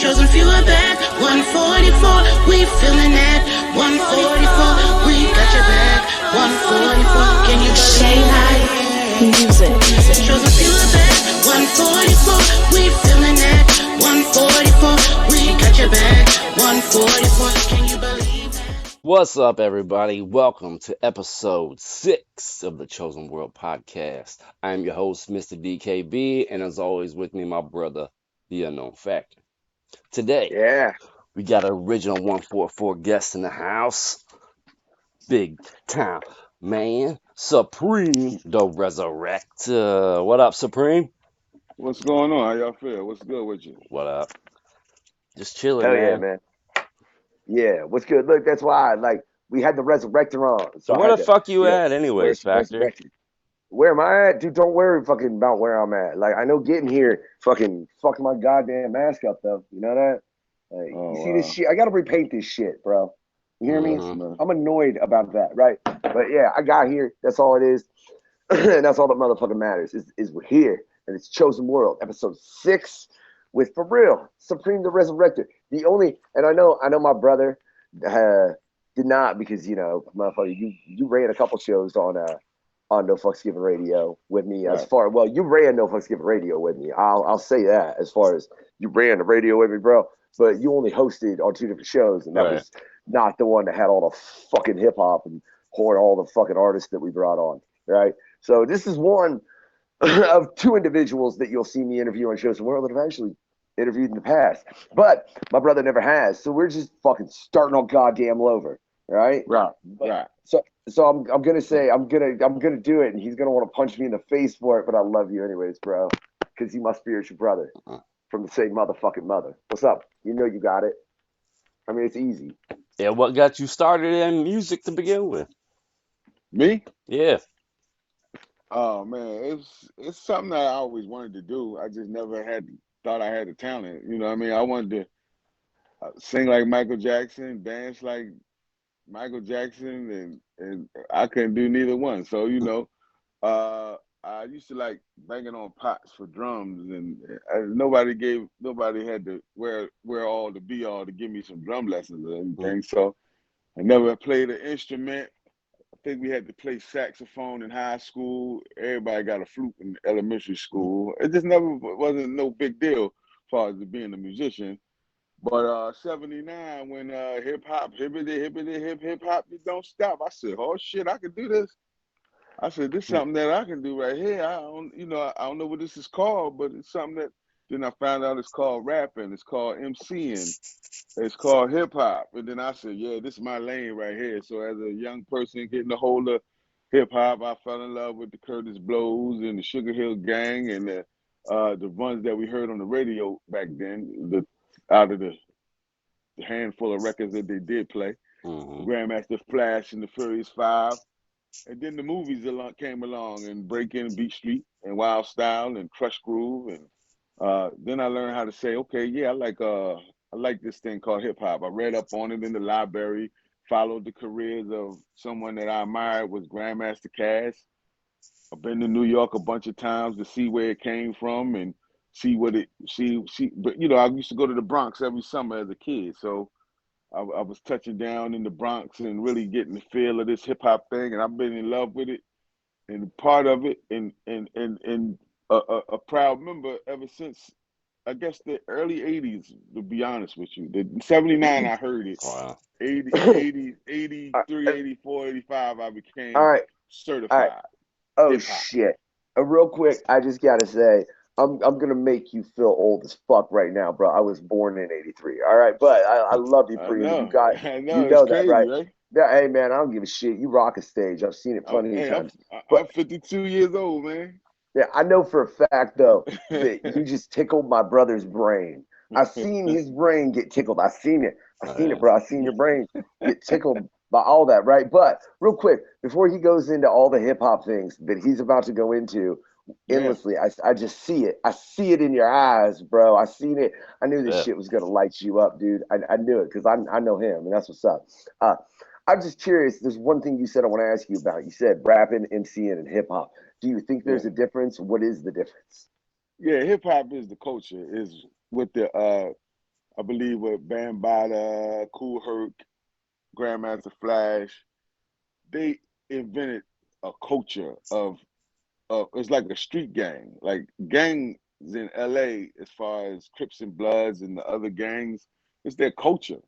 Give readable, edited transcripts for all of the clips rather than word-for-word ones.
chosen few are back. 144, we feeling that. 144, we got your back. 144, can you believe that? Music. Chosen few are back. 144, we feeling that. 144, we got your back. 144, can you believe that? What's up, everybody? Welcome to episode 6 of the Chosen World podcast. I'm your host, Mr. DKB, and as always, with me, my brother, the Unknown Factor. Today, we got an original 144 guest in the house. Big time man, Supreem Da Rezarekta. What up, Supreem? What's going on? How y'all feel? What's good with you? What up? Just chilling, Hell man. yeah, man. Yeah, what's good? Look, that's why, we had the Resurrector on. So where the fuck you at anyways, Factor? Where am I at? Dude, don't worry fucking about where I'm at. Like, I know getting here fucking fucked my goddamn mask up, though. You know that? Like, you see this shit? I gotta repaint this shit, bro. You hear me? I'm annoyed about that, right? But yeah, I got here. That's all it is. And that's all that motherfucking matters is we're here. And it's Chosen World, episode 6 with, for real, Supreem Da Rezarekta. The only, and I know my brother did not, because, you know, motherfucker, you ran a couple shows on No Fucks Given Radio with me. As far, well, you ran No Fucks Given Radio with me. I'll say that, as far as you ran the radio with me, bro. But you only hosted on 2 different shows, and that was not the one that had all the fucking hip hop and all the fucking artists that we brought on, right? So this is one of 2 individuals that you'll see me interview on Chosen World that I've actually interviewed in the past, but my brother never has. So we're just fucking starting on goddamn over, right? Right. So I'm gonna say I'm gonna do it, and he's gonna want to punch me in the face for it. But I love you anyways, bro, because he my spiritual brother from the same motherfucking mother. What's up? You know you got it. I mean, it's easy. Yeah, what got you started in music to begin with? Me? Yeah. Oh man, it's something that I always wanted to do. I just never thought I had the talent. You know what I mean? I wanted to sing like Michael Jackson, dance like Michael Jackson, and I couldn't do neither one. So, you know, I used to like banging on pots for drums, and nobody had to wear all the be all to give me some drum lessons or anything. So I never played an instrument. I think we had to play saxophone in high school. Everybody got a flute in elementary school. It just never wasn't no big deal as far as being a musician. But 79, when hip hop, hip hop, you don't stop. I said, oh shit, I can do this. I said, this is something that I can do right here. I don't know what this is called, but it's something that. Then I found out it's called rapping. It's called MCing. It's called hip hop. And then I said, yeah, this is my lane right here. So as a young person getting a hold of hip hop, I fell in love with the Curtis Blows and the Sugar Hill Gang and the ones that we heard on the radio back then. Out of the handful of records that they did play, Grandmaster Flash and the Furious 5. And then the movies came along, and Breakin', Beat Street, and Wild Style, and Crush Groove, and then I learned how to say, okay, yeah, I like this thing called hip hop. I read up on it in the library, followed the careers of someone that I admired was Grandmaster Caz. I've been to New York a bunch of times to see where it came from and see. But you know, I used to go to the Bronx every summer as a kid, so I was touching down in the Bronx and really getting the feel of this hip hop thing, and I've been in love with it and part of it, and a proud member ever since, I guess, the early 80s, to be honest with you. The 79, I heard it. Wow. 83, 84, 85, I became certified. Oh, hip-hop. shit. Real quick, I just got to say, I'm going to make you feel old as fuck right now, bro. I was born in 83, all right? But I love you, Preem. I know, you know it's that, crazy, right? Yeah, hey, man, I don't give a shit. You rock a stage. I've seen it plenty of times. I'm 52 years old, man. Yeah, I know for a fact, though, that you just tickled my brother's brain. I seen his brain get tickled. I seen it, bro. I seen your brain get tickled by all that, right? But real quick, before he goes into all the hip hop things that he's about to go into endlessly, I just see it. I see it in your eyes, bro. I seen it. I knew this shit was gonna light you up, dude. I knew it because I know him, and that's what's up. I'm just curious. There's one thing you said I want to ask you about. You said rapping, MCing, and hip hop. Do you think there's a difference? What is the difference? Yeah, hip hop is the culture. Is with the I believe with Bambaataa, Kool Herc, Grandmaster Flash, they invented a culture of it's like a street gang. Like gangs in LA, as far as Crips and Bloods and the other gangs, it's their culture.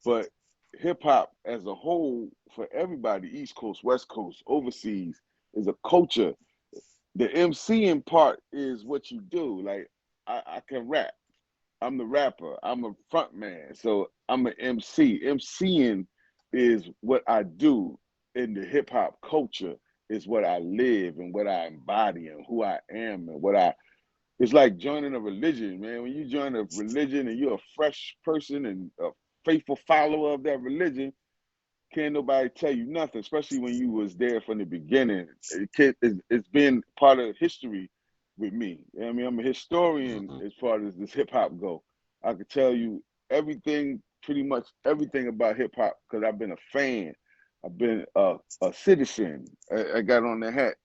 But hip hop as a whole, for everybody, East Coast, West Coast, overseas, is a culture. The MCing part is what you do. Like I can rap. I'm the rapper. I'm a front man. So I'm an MC. MCing is what I do in the hip hop culture, is what I live and what I embody and who I am and what I it's like joining a religion, man. When you join a religion and you're a fresh person and a faithful follower of that religion, can't nobody tell you nothing, especially when you was there from the beginning. It's been part of history with me. You know what I mean, I'm a historian as far as this hip hop go. I could tell you everything, pretty much everything about hip hop because I've been a fan. I've been a citizen. I got on the hat.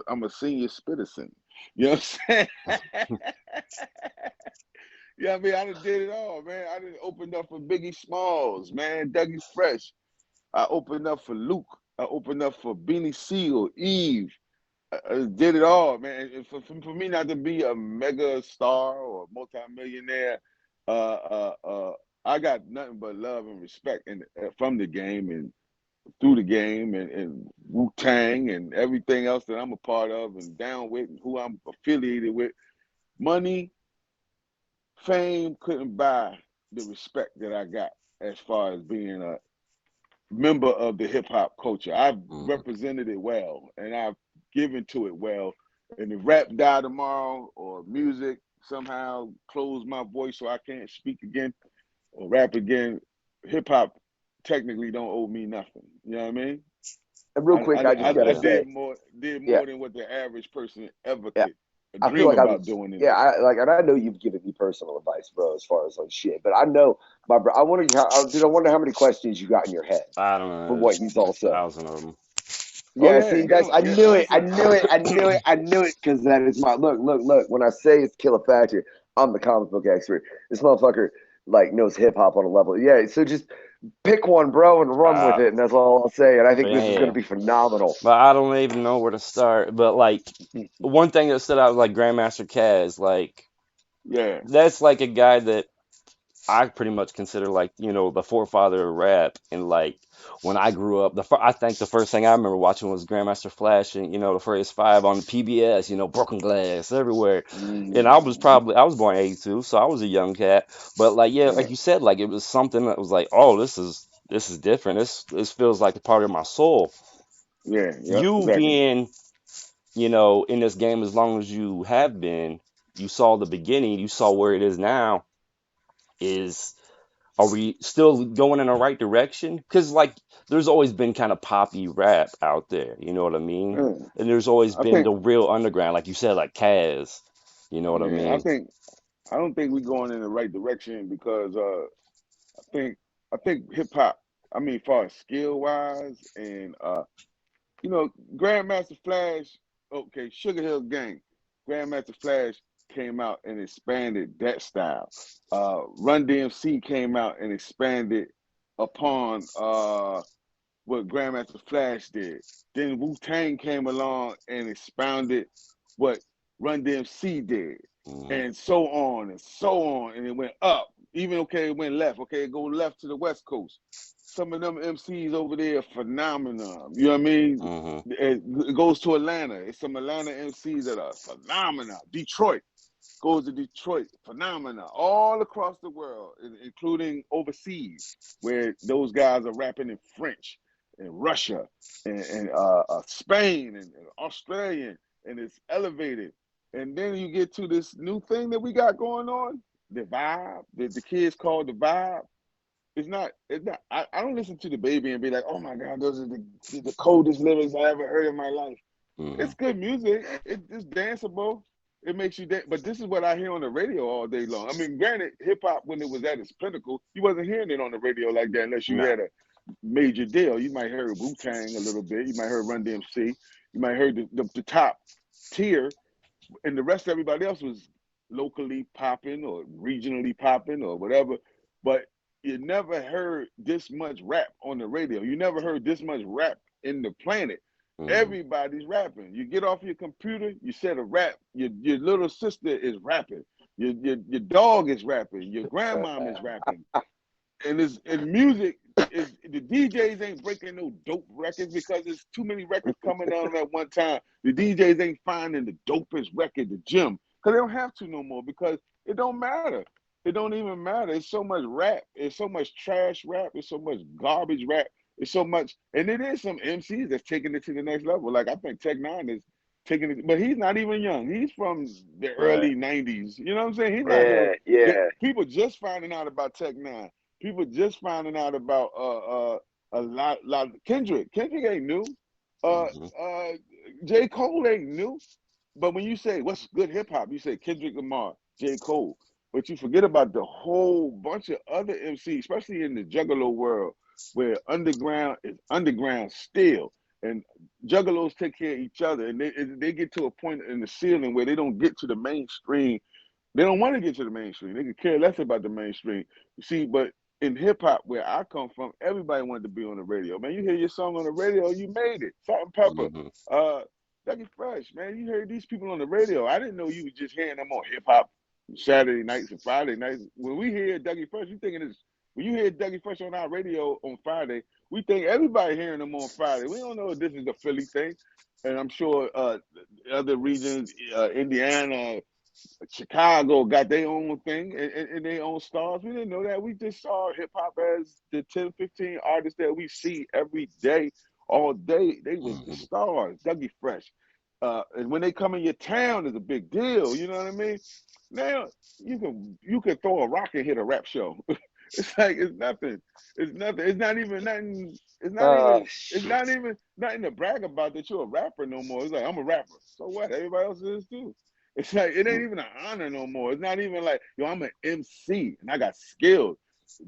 I'm a senior citizen. You know what I'm saying? Yeah, I mean, I done did it all, man. I done opened up for Biggie Smalls, man, Dougie Fresh. I opened up for Luke. I opened up for Beanie Siegel, Eve. I did it all, man. And for me not to be a mega star or multimillionaire, I got nothing but love and respect from the game and through the game and Wu-Tang and everything else that I'm a part of and down with and who I'm affiliated with. Money, fame couldn't buy the respect that I got as far as being a member of the hip hop culture. I've represented it well and I've given to it well. And if rap die tomorrow or music somehow close my voice so I can't speak again or rap again, hip hop technically don't owe me nothing. You know what I mean? And real quick, I just gotta say, did more than what the average person ever could I feel dream like about doing. and I know you've given me personal advice, bro, as far as like shit. But I know my bro. I wonder how many questions you got in your head I don't know. from what he's all said. 1,000 of them. Oh Yeah, yeah, see, that's I knew it, I knew it, I knew it, I knew it, because that is my look. When I say it's Killa Factor, I'm the comic book expert. This motherfucker like knows hip hop on a level. Yeah, so just pick one, bro, and run with it, and that's all I'll say. And I think this is gonna be phenomenal. But I don't even know where to start. But like one thing that stood out was like Grandmaster Caz. Like, yeah, that's like a guy that I pretty much consider like, you know, the forefather of rap. And like when I grew up, I think the first thing I remember watching was Grandmaster Flash and, you know, the Furious Five on PBS, you know, broken glass everywhere. And I was born in 82, so I was a young cat. But like, yeah, like you said, like it was something that was like, oh, this is different. This feels like a part of my soul. Yeah, You exactly. being, you know, in this game as long as you have been, you saw the beginning, you saw where it is now. Are we still going in the right direction? Because like there's always been kind of poppy rap out there, you know what I mean? And there's always been the real underground, like you said, like Kaz, you know what I mean? I don't think we're going in the right direction because I think hip hop, I mean, far as skill wise and you know, Grandmaster Flash, okay, Sugar Hill Gang, Grandmaster Flash came out and expanded that style. Run DMC came out and expanded upon what Grandmaster Flash did. Then Wu-Tang came along and expounded what Run DMC did. And so on and so on. And it went up. Even it went left. Okay, it go left to the West Coast. Some of them MCs over there are phenomenal. You know what I mean? It goes to Atlanta. It's some Atlanta MCs that are phenomenal. Detroit goes to Detroit, phenomenal. All across the world, including overseas, where those guys are rapping in French, in Russia, and Spain, and Australian, and it's elevated. And then you get to this new thing that we got going on, the vibe, that the kids call the vibe. It's not. I don't listen to the baby and be like, oh my God, those are the coldest lyrics I ever heard in my life. It's good music. It's danceable. It makes you dance. But this is what I hear on the radio all day long. I mean, granted, hip hop when it was at its pinnacle, you wasn't hearing it on the radio like that unless you had a major deal. You might hear Wu-Tang a little bit. You might hear Run DMC. You might hear the top tier, and the rest of everybody else was locally popping or regionally popping or whatever, but you never heard this much rap on the radio. You never heard this much rap in the planet. Mm-hmm. Everybody's rapping. You get off your computer, you set a rap. Your little sister is rapping. Your dog is rapping. Your grandmom is rapping. And music is the DJs ain't breaking no dope records because there's too many records coming on at one time. The DJs ain't finding the dopest record, the gym, because they don't have to no more because it don't matter. It don't even matter. It's so much rap. It's so much trash rap. It's so much garbage rap. It's so much, and it is some MCs that's taking it to the next level. Like I think Tech Nine is taking it, but he's not even young. He's from the early '90s. You know what I'm saying? He's not no. People just finding out about Tech Nine. People just finding out about a lot Kendrick. Kendrick ain't new. J. Cole ain't new. But when you say what's good hip hop, you say Kendrick Lamar, J. Cole. But you forget about the whole bunch of other MCs, especially in the Juggalo world, where underground is underground still. And juggalos take care of each other. And they get to a point in the ceiling where they don't get to the mainstream. They don't want to get to the mainstream. They could care less about the mainstream. You see, but in hip hop, where I come from, everybody wanted to be on the radio. Man, you hear your song on the radio, you made it. Salt and Pepper, Dougie Fresh, man, you heard these people on the radio. I didn't know you was just hearing them on hip hop Saturday nights and Friday nights. When we hear Dougie Fresh, you thinking it's when you hear Dougie Fresh on our radio on Friday, we think everybody hearing them on Friday. We don't know if this is a Philly thing, and I'm sure other regions, Indiana, Chicago got their own thing and their own stars. We didn't know that. We just saw hip hop as the 10, 15 artists that we see every day, all day. They was the stars. Dougie Fresh. And when they come in your town, it's a big deal. You know what I mean? Now you can throw a rock and hit a rap show. It's like it's nothing. It's nothing. It's not even nothing. It's not even nothing to brag about that you're a rapper no more. It's like I'm a rapper. So what? Everybody else is too. It's like it ain't even an honor no more. It's not even like, yo, I'm an MC and I got skills.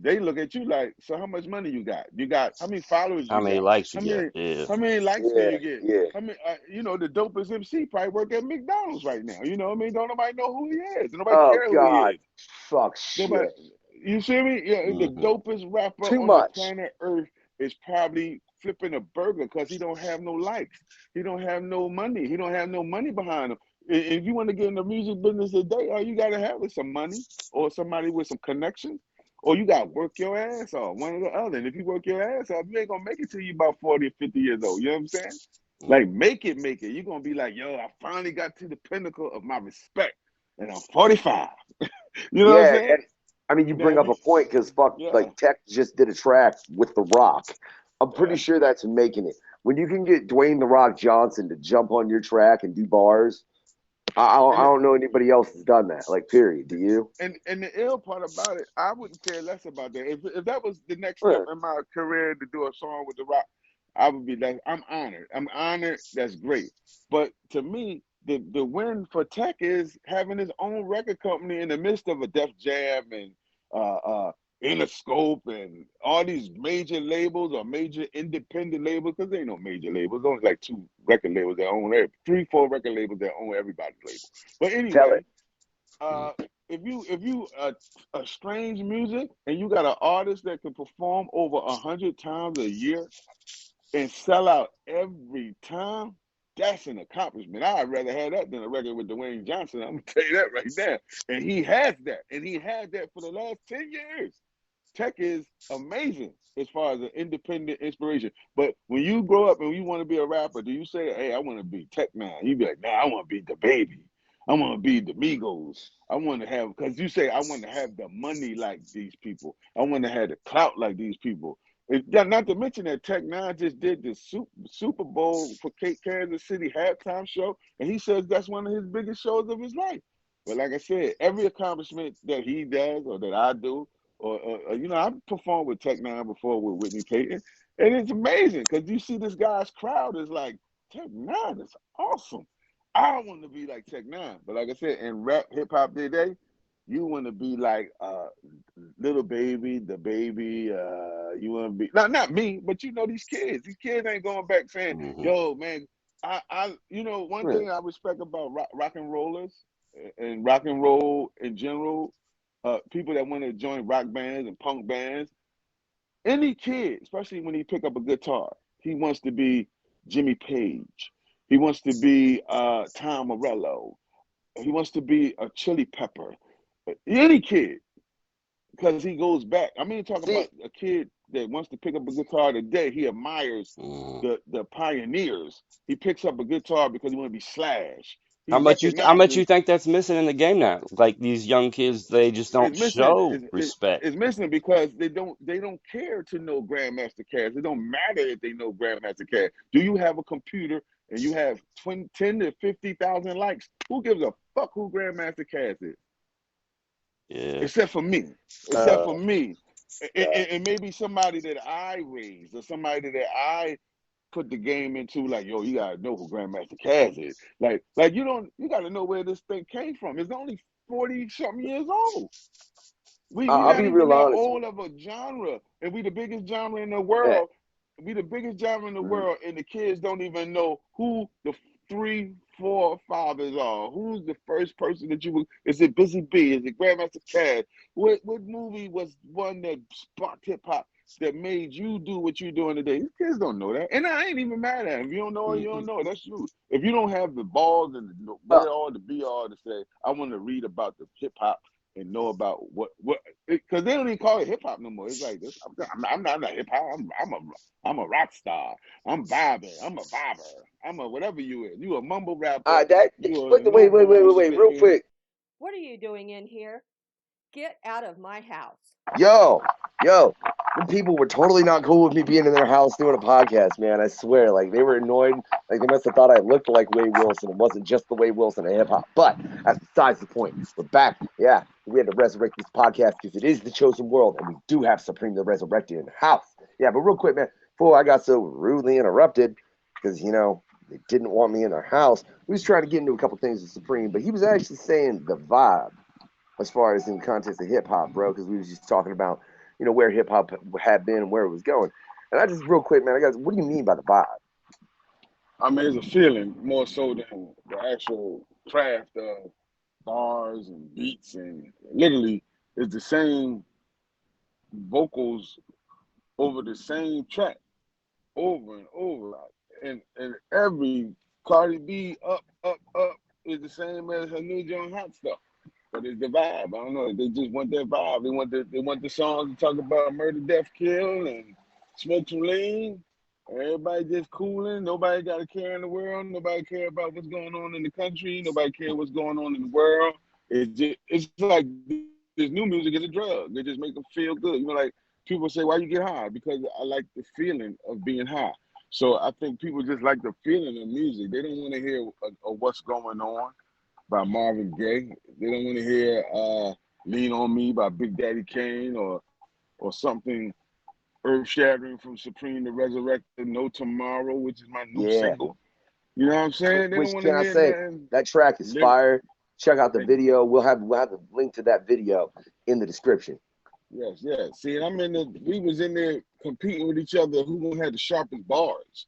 They look at you like, so how much money you got? You got how many followers How you many got? likes you get? Yeah. How many likes do you get? How many, the dopest MC probably work at McDonald's right now. You know what I mean? Don't nobody know who he is. Nobody care who he is. Fuck shit. Nobody, you see me? Yeah, the dopest rapper Too on much. the planet Earth is probably flipping a burger because he don't have no likes. He don't have no money. He don't have no money behind him. If you want to get in the music business today, all you gotta have is some money or somebody with some connections, or you gotta work your ass off, one or the other. And if you work your ass off, you ain't gonna make it till you about 40 or 50 years old. You know what I'm saying? Like make it. You're gonna be like, yo, I finally got to the pinnacle of my respect, and I'm 45. You know what I'm saying? I mean, you bring up a point because like Tech just did a track with The Rock. I'm pretty sure that's making it. When you can get Dwayne The Rock Johnson to jump on your track and do bars, I don't know anybody else has done that. Like, period. Do you? And the ill part about it, I wouldn't care less about that. If that was the next step in my career to do a song with The Rock, I would be like, I'm honored. I'm honored. That's great. But to me, the win for Tech is having his own record company in the midst of a Def Jam and Interscope and all these major labels or major independent labels, because there ain't no major labels. There's only like 2 record labels that own 3, 4 record labels that own everybody's label. But anyway, if you strange music and you got an artist that can perform over 100 times a year and sell out every time, that's an accomplishment. I'd rather have that than a record with Dwayne Johnson. I'm gonna tell you that right there. And he has that, and he had that for the last 10 years. Tech is amazing as far as an independent inspiration. But when you grow up and you want to be a rapper, do you say, hey, I want to be Tech Nine? You be like, nah, I want to be the Baby. I want to be the Migos. I want to have, because you say, I want to have the money like these people. I want to have the clout like these people. Not to mention that Tech Nine just did the Super Bowl for Kansas City halftime show, and he says that's one of his biggest shows of his life. But like I said, every accomplishment that he does or that I do, or I performed with Tech Nine before with Whitney Payton, and it's amazing because you see this guy's crowd is like, Tech Nine is awesome. I want to be like Tech Nine, but like I said, in rap hip hop today, you want to be like Little Baby, the Baby. You want to be not me, but these kids. These kids ain't going back saying, "Yo, man, I one thing I respect about rock and rollers and rock and roll in general, people that want to join rock bands and punk bands, any kid, especially when he pick up a guitar, he wants to be Jimmy Page. He wants to be Tom Morello. He wants to be a Chili Pepper. Any kid, because he goes back. I mean, talking See, about a kid that wants to pick up a guitar today. He admires the pioneers. He picks up a guitar because he want to be Slash. He How much you recognizes think that's missing in the game now? Like these young kids, they just don't it's missing. show respect. It's missing because they don't care to know Grandmaster Caz. It don't matter if they know Grandmaster Caz. Do you have a computer and you have 10 to 50,000 likes? Who gives a fuck who Grandmaster Caz is? Yeah. Except for me. Except for me. And maybe somebody that I raised or somebody that I put the game into, like, yo, you gotta know who Grandmaster Caz is. Like you gotta know where this thing came from. It's only 40 something years old. We I'll not be even real that honest. old of a genre, and we the biggest genre in the Yeah. world. We the biggest genre in the world, and the kids don't even know who the 3, 4 fathers are. Who's the first person that you would? Is it Busy B? Is it Grandmaster Caz? What movie was one that sparked hip hop that made you do what you're doing today? These kids don't know that, and I ain't even mad at them. If you don't know it, you don't know it. That's you. If you don't have the balls and the where all the be all to say, I want to read about the hip hop and know about what because they don't even call it hip hop no more. It's like this. I'm not hip hop. I'm a rock star. I'm vibing. I'm a viber. I'm a whatever you is. You a mumble rapper. You a no Wait, real bullshit. quick. What are you doing in here? Get out of my house. Yo, them people were totally not cool with me being in their house doing a podcast, man. I swear, like they were annoyed. Like they must have thought I looked like Wade Wilson. It wasn't just the Wade Wilson of hip hop. But that's besides the point. We're back. Yeah, we had to resurrect this podcast because it is the chosen world, and we do have Supreme the Resurrected in the house. Yeah, but real quick, man, before I got so rudely interrupted, because they didn't want me in their house. We was trying to get into a couple things with Supreme, but he was actually saying the vibe as far as in the context of hip hop, bro, because we was just talking about, where hip hop had been and where it was going. And I just real quick, man, what do you mean by the vibe? I mean, it's a feeling more so than the actual craft of bars and beats, and literally it's the same vocals over the same track over and over, and every Cardi B up is the same as her new joint Hot Stuff. But it's the vibe. I don't know. They just want that vibe. They want the songs to talk about murder, death, kill, and smoke some lean. Everybody just cooling. Nobody got a care in the world. Nobody care about what's going on in the country. Nobody care what's going on in the world. It's like this new music is a drug. They just make them feel good. Like people say, why you get high? Because I like the feeling of being high. So I think people just like the feeling of music. They don't want to hear what's going on by Marvin Gaye. They don't want to hear Lean on Me by Big Daddy Kane or something earth shattering from Supreme Da Rezarekta, No Tomorrow, which is my new single. You know what I'm saying? They don't want to hear nothing. That track is fire. Check out the video. We'll have the link to that video in the description. Yes. See, we was in there competing with each other who gonna have the sharpest bars.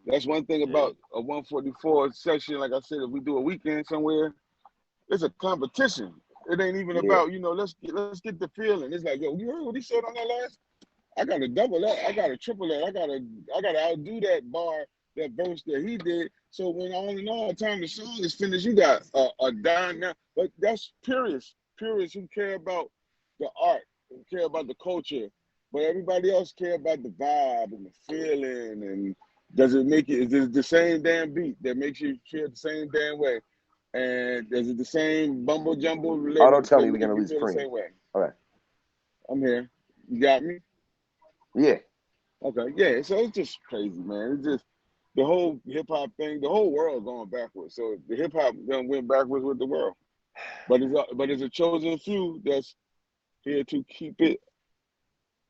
That's one thing about a 144 session. Like I said, if we do a weekend somewhere, it's a competition. It ain't even about, let's get the feeling. It's like, yo, you heard what he said on that last? I gotta double that. I gotta triple that. I gotta outdo that bar, that verse that he did. So when all in all, time the song is finished, you got a dime now. But that's purists who care about the art, who care about the culture. But everybody else care about the vibe and the feeling, and does it make it? Is it the same damn beat that makes you feel the same damn way? And is it the same bumble jumble? Oh, don't tell me we're gonna lose Supreme. The same way. All right, I'm here. You got me? Yeah. Okay. Yeah. So it's just crazy, man. It's just the whole hip hop thing. The whole world going backwards. So the hip hop done went backwards with the world. But it's a chosen few that's here to keep it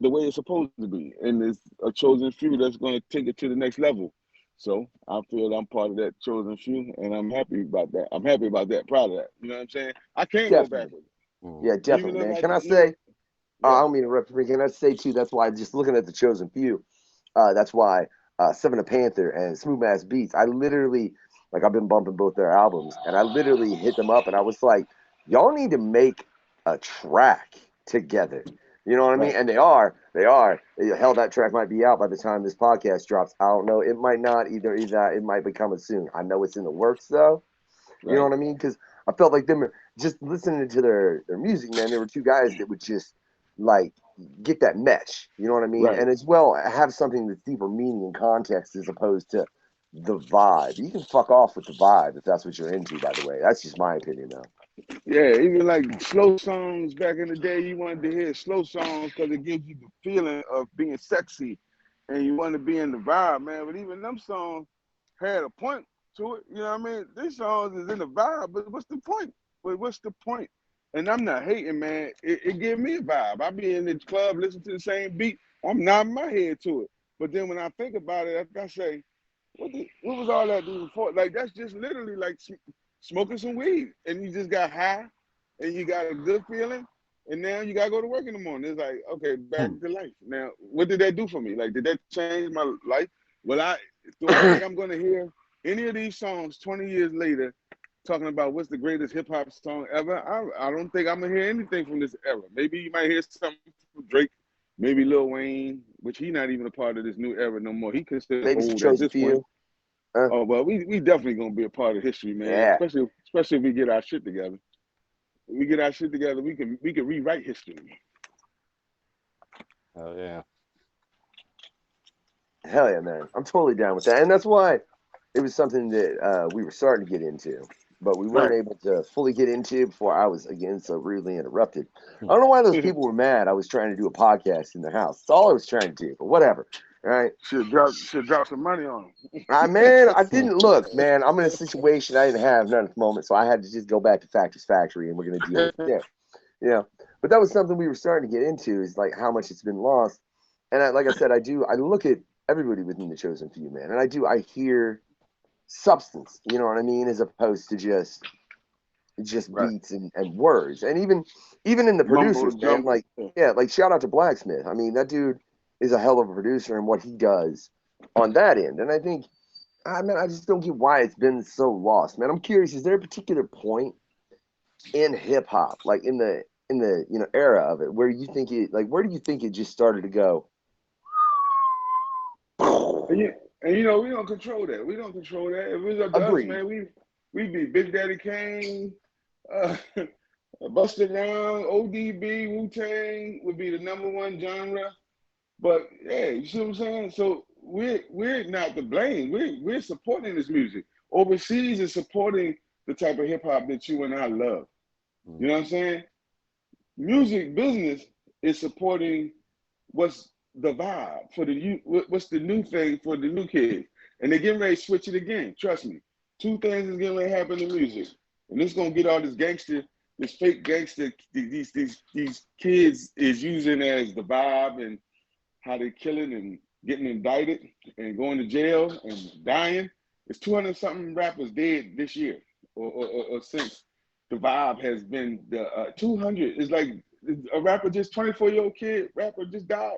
the way it's supposed to be, and it's a chosen few that's going to take it to the next level. So I feel I'm part of that chosen few, and I'm happy about that. I'm happy about that, proud of that. You know what I'm saying? I can't go backwards. Yeah, definitely, man. Can I say? I don't mean to interrupt. Can I say too? That's why just looking at the chosen few, that's why Seven the Panther and Smooth Ass Beats. I literally Like I've been bumping both their albums, and I literally hit them up, and I was like, y'all need to make a track together. You know what I mean? Right. And they are. Hell, that track might be out by the time this podcast drops. I don't know. It might not either. It might be coming soon. I know it's in the works though. You know Right. what I mean? Because I felt like them just listening to their music, man. There were two guys that would just like get that mesh. You know what I mean? Right. And as well have something that's deeper meaning and context as opposed to the vibe. You can fuck off with the vibe if that's what you're into. By the way, that's just my opinion, though. Yeah, even like slow songs back in the day, you wanted to hear slow songs because it gives you the feeling of being sexy and you want to be in the vibe, man. But even them songs had a point to it. You know what I mean? These songs is in the vibe, but what's the point? But what's the point? And I'm not hating, man. It gave me a vibe. I be in the club listening to the same beat. I'm nodding my head to it. But then when I think about it, I say, what was all that doing before? Like, that's just literally like smoking some weed. And you just got high and you got a good feeling. And now you got to go to work in the morning. It's like, okay, back to life. Now, what did that do for me? Like, did that change my life? Do I think I'm going to hear any of these songs 20 years later talking about what's the greatest hip hop song ever? I don't think I'm going to hear anything from this era. Maybe you might hear something from Drake, maybe Lil Wayne, which he's not even a part of this new era no more. He considered Maybe some old at Chosen this point. Few. Oh, well, we definitely going to be a part of history, man. Yeah. Especially if we get our shit together. If we get our shit together, we can rewrite history. Oh yeah. Hell yeah, man. I'm totally down with that. And that's why it was something that we were starting to get into, but we weren't Right. able to fully get into before I was, again, so rudely interrupted. I don't know why those people were mad. I was trying to do a podcast in their house. That's all I was trying to do, but whatever. Right? Should drop some money on them. I didn't look, man. I'm in a situation I didn't have none at the moment, so I had to just go back to Factor's Factory, and we're going to deal with it there. You know, but that was something we were starting to get into, is like how much it's been lost. And like I said, I look at everybody within the Chosen Few, man, and I hear substance, you know what I mean, as opposed to just Right. beats and words. And even in the producers, man, like, yeah, like shout out to Blacksmith. I mean, that dude is a hell of a producer in what he does on that end. And I think, I just don't get why it's been so lost, man. I'm curious, is there a particular point in hip hop, like in the era of it, where you think where do you think it just started to go? And we don't control that. We don't control that. If it was up to us, man, we'd be Big Daddy Kane, Busta Rhymes, ODB, Wu-Tang would be the #1 genre. But yeah, you see what I'm saying? So we're not to blame. We're supporting this music. Overseas is supporting the type of hip hop that you and I love. You know what I'm saying? Music business is supporting what's the vibe for what's the new thing for the new kids. And they're getting ready to switch it again. Trust me. 2 things is getting ready to happen in music. And it's gonna get all this gangster, this fake gangster, these kids is using as the vibe and how they're killing and getting indicted and going to jail and dying. It's 200-something rappers dead this year or since the vibe has been the 200. It's like a rapper, just 24-year-old kid rapper just died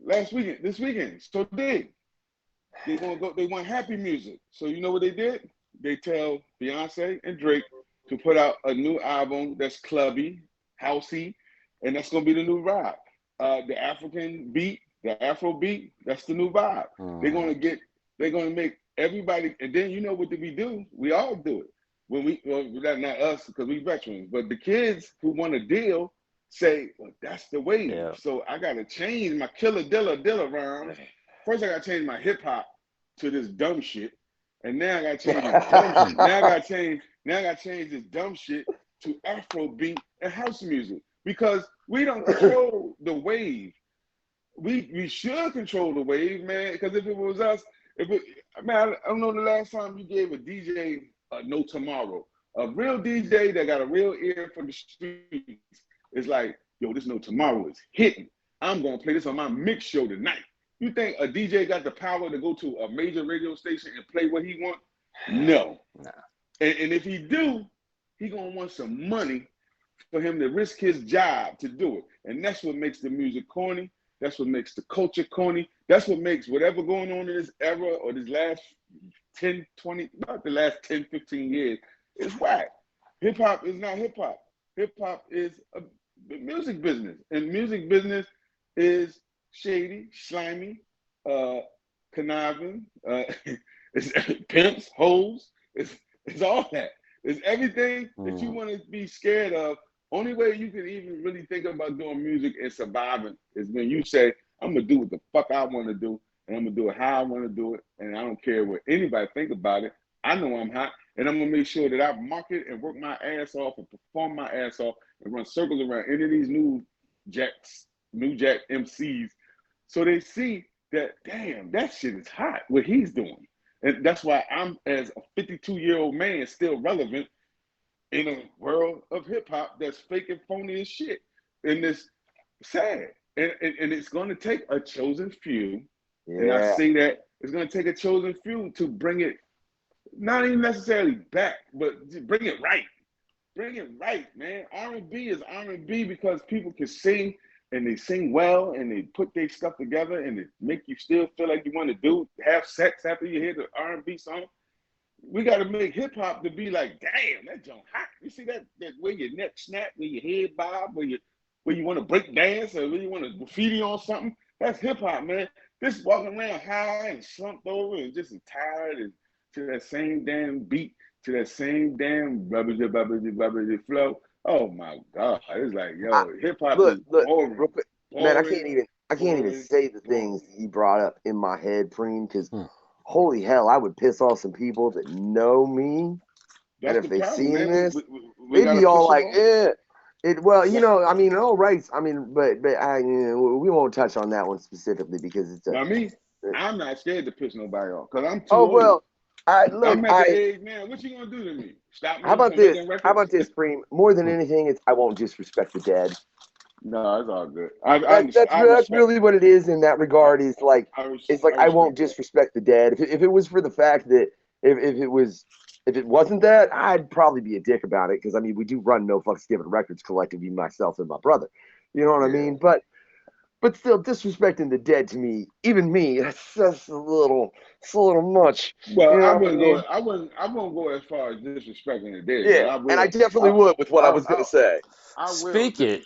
this weekend. So they want happy music. So you know what they did? They tell Beyonce and Drake to put out a new album that's clubby, housey, and that's gonna be the new vibe. The African beat, the Afro beat, that's the new vibe. They're gonna make everybody, and then you know what we do? We all do it. When not us because we veterans, but the kids who want a deal say, well, that's the wave. Yeah. So I gotta change my Killa Dilla rhymes. First, I gotta change my hip hop to this dumb shit, and now I gotta change this dumb shit. Now I gotta change this dumb shit to Afro beat and house music because we don't control the wave. We should control the wave, man. Because if it was us, I don't know the last time you gave a DJ no tomorrow. A real DJ that got a real ear for the streets is like, yo, this no tomorrow is hitting. I'm gonna play this on my mix show tonight. You think a DJ got the power to go to a major radio station and play what he want? No. Nah. And if he do, he gonna want some money for him to risk his job to do it. And that's what makes the music corny. That's what makes the culture corny. That's what makes whatever going on in this era or this last 10, 20, not the last 10, 15 years, is whack. Hip hop is not hip hop. Hip hop is a music business, and music business is shady, slimy, conniving, it's pimps, hoes, it's all that. It's everything that you want to be scared of. Only way you can even really think about doing music and surviving is when you say, I'm gonna do what the fuck I want to do, and I'm gonna do it how I want to do it, and I don't care what anybody think about it. I know I'm hot, and I'm gonna make sure that I market and work my ass off and perform my ass off and run circles around any of these new jack MCs, so they see that, damn, that shit is hot, what he's doing. And that's why I'm, as a 52-year-old man, still relevant in a world of hip hop that's fake and phony as shit. And it's sad. And it's going to take a chosen few. Yeah. And I say that it's going to take a chosen few to bring it, not even necessarily back, but to bring it right. Bring it right, man. R&B is R&B because people can sing, and they sing well, and they put their stuff together, and it make you still feel like you want to have sex after you hear the R&B song. We got to make hip hop to be like, damn, that junk hot. You see that where your neck snap, where your head bob, where you want to break dance, or where you want to graffiti on something. That's hip hop, man. This walking around high and slumped over and just tired and to that same damn beat, to that same damn rubber flow. Oh my God! It's like, yo, hip hop is boring. Real quick, man, I can't even say the things you brought up in my head, Preem, because holy hell, I would piss off some people that know me, and if they seen this, they'd be all like, "Eh." Well, you know, I mean, all right. I mean, but we won't touch on that one specifically because it's. I'm not scared to piss nobody off because I'm too old. Well, I'm at the age, man. What you gonna do to me? Stop me? How about this, Preem? More than anything, I won't disrespect the dead. No, it's all good. That's really what it is in that regard. Is like I won't disrespect the dead. If it was for the fact that if it wasn't that, I'd probably be a dick about it because I mean we do run No Fucks Given Records collective, myself and my brother. You know what I mean? But still, disrespecting the dead to me, even me, that's a little much. Well, you know I won't go as far as disrespecting the dead. Yeah, and I definitely would with what I was going to say. Speaking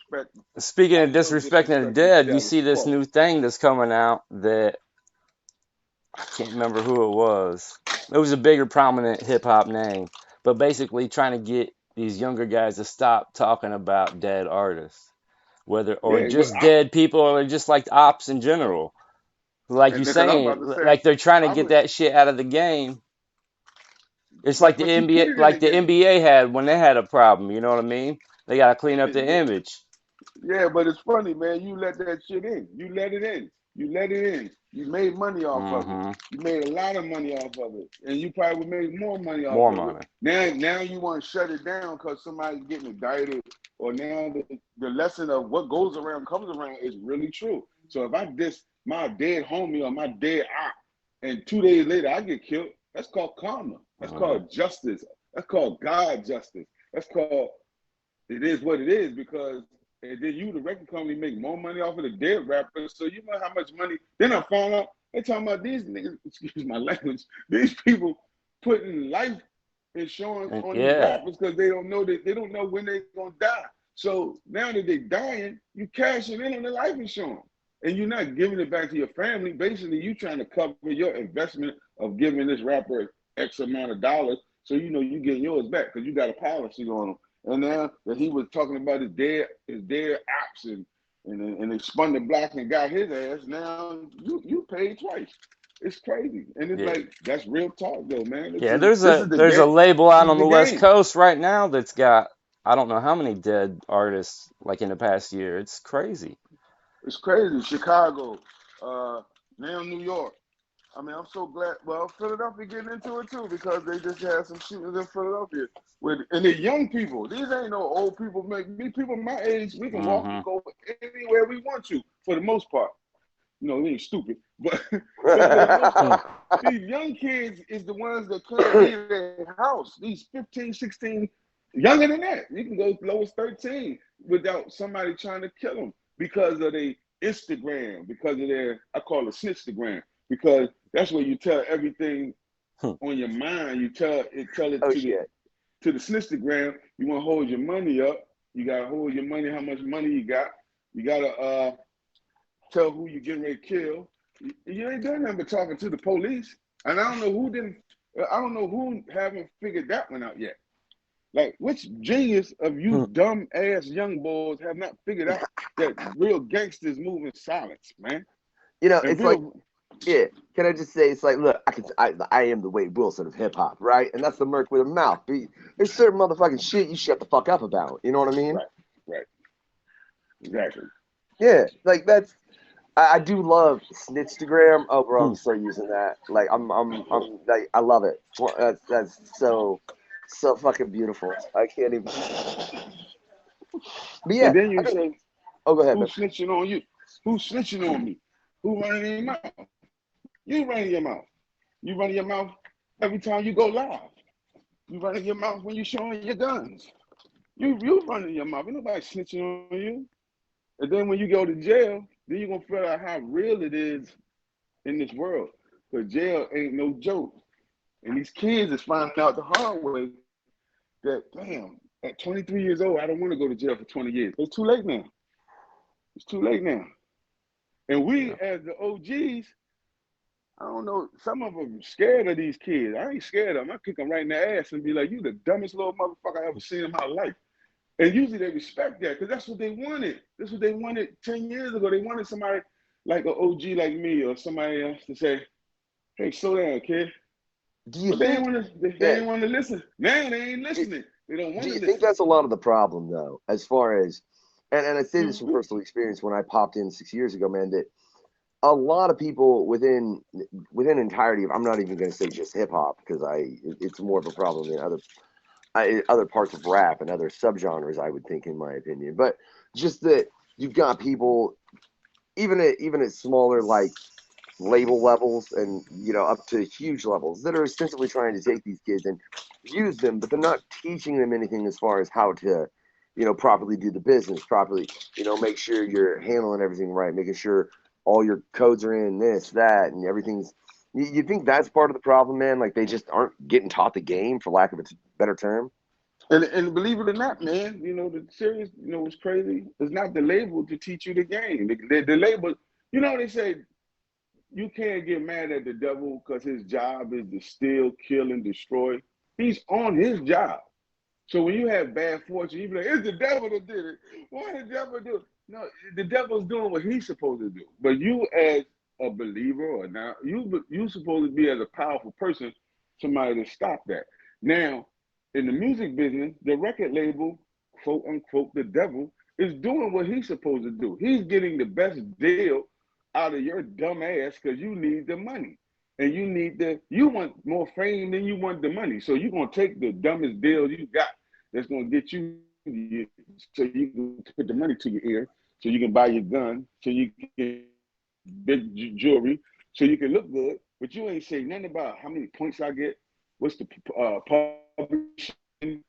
of disrespecting the dead, you see this new thing that's coming out that I can't remember who it was. It was a bigger, prominent hip hop name, but basically trying to get these younger guys to stop talking about dead artists. Dead people, or just like ops in general. Like you saying, like they're trying to get that shit out of the game. It's like the NBA, NBA had when they had a problem. You know what I mean? They got to clean up the image. Yeah, but it's funny, man. You let that shit in. You let it in. You made money off of it. You made a lot of money off of it, and you probably would make more money off of it. Now you want to shut it down because somebody's getting indicted, or now the lesson of what goes around comes around is really true. So if I diss my dead homie or my dead op, and 2 days later I get killed, that's called karma. That's called justice. That's called God justice. That's called it is what it is because. And then you, the record company, make more money off of the dead rappers. So you know how much money. Then I found out they're talking about these niggas, excuse my language, these people putting life insurance on these rappers because they don't know when they're gonna die. So now that they're dying, you cashing in on the life insurance. And you're not giving it back to your family. Basically, you trying to cover your investment of giving this rapper X amount of dollars. So you know you getting yours back because you got a policy on them. And now that he was talking about his dead ops and they spun the block and got his ass, now you paid twice. It's crazy. And it's like, that's real talk though, man. There's a label out on the West Coast right now that's got, I don't know how many dead artists like in the past year. It's crazy. It's crazy. Chicago, now New York. I mean, I'm so glad. Well, Philadelphia getting into it too because they just had some shootings in Philadelphia. And they're young people. These ain't no old people. These people my age, we can walk and go anywhere we want to for the most part. You know, we ain't stupid. But for the most part, these young kids is the ones that can't leave their house. These 15, 16, younger than that. You can go as low as 13 without somebody trying to kill them because of their Instagram, because of their, I call it Snitchstagram. Because that's where you tell everything on your mind. You tell it Oh to shit. the Snitstagram. You want to hold your money up. You gotta hold your money. How much money you got? You gotta tell who you getting ready to kill. You ain't doing nothing but talking to the police. And I don't know who didn't. I don't know who haven't figured that one out yet. Like, which genius of you dumb ass young boys have not figured out that real gangsters move in silence, man? You know, And it's like, real, yeah. Can I just say, it's like, look, I am the Wade Wilson of hip hop, right? And that's the Merc with a mouth. But there's certain motherfucking shit you shut the fuck up about. You know what I mean? right, exactly. Yeah, like that's. I do love Snitstagram. Oh, bro, I'm gonna start using that. Like, I'm like, I love it. That's so fucking beautiful. I can't even. But yeah, And then you I mean, say, oh, go ahead, man. who's snitching on you? Who's snitching on me? Who running their mouth? You running your mouth. You running your mouth every time you go live. You running your mouth when you showing your guns. You running your mouth. Ain't nobody snitching on you. And then when you go to jail, then you're gonna figure out how real it is in this world. Because jail ain't no joke. And these kids is finding out the hard way that, damn, at 23 years old, I don't want to go to jail for 20 years. It's too late now. It's too late now. And we, as the OGs, I don't know, some of them scared of these kids. I ain't scared of them. I kick them right in the ass and be like, you the dumbest little motherfucker I ever seen in my life. And usually they respect that because that's what they wanted. That's what they wanted 10 years ago. They wanted somebody like an OG like me or somebody else to say, hey, slow down, kid. Do you But they think ain't want to. They that? ain't want to listen. Now they ain't listening. They don't want Do to you think listen. that's a lot of the problem, though, as far as, and I say this from personal experience when I popped in 6 years ago, man, that a lot of people within entirety of, I'm not even going to say just hip hop because it's more of a problem than other parts of rap and other subgenres, I would think, in my opinion. But just that you've got people, even at smaller like label levels and up to huge levels that are ostensibly trying to take these kids and use them, but they're not teaching them anything as far as how to properly do the business, properly make sure you're handling everything right, making sure all your codes are in this, that, and everything's. You think that's part of the problem, man? Like they just aren't getting taught the game, for lack of a better term. And believe it or not, man, the serious, what's crazy? It's not the label to teach you the game. The label, they say you can't get mad at the devil because his job is to steal, kill, and destroy. He's on his job. So when you have bad fortune, you be like, it's the devil that did it. Why did the devil do it? No, the devil's doing what he's supposed to do. But you as a believer or not, you supposed to be as a powerful person, somebody to stop that. Now, in the music business, the record label, quote unquote, the devil, is doing what he's supposed to do. He's getting the best deal out of your dumb ass because you need the money. And you want more fame than you want the money. So you're gonna take the dumbest deal you got that's gonna get you so you can put the money to your ear, so you can buy your gun, so you can big jewelry, so you can look good. But you ain't say nothing about how many points I get, what's the publishing,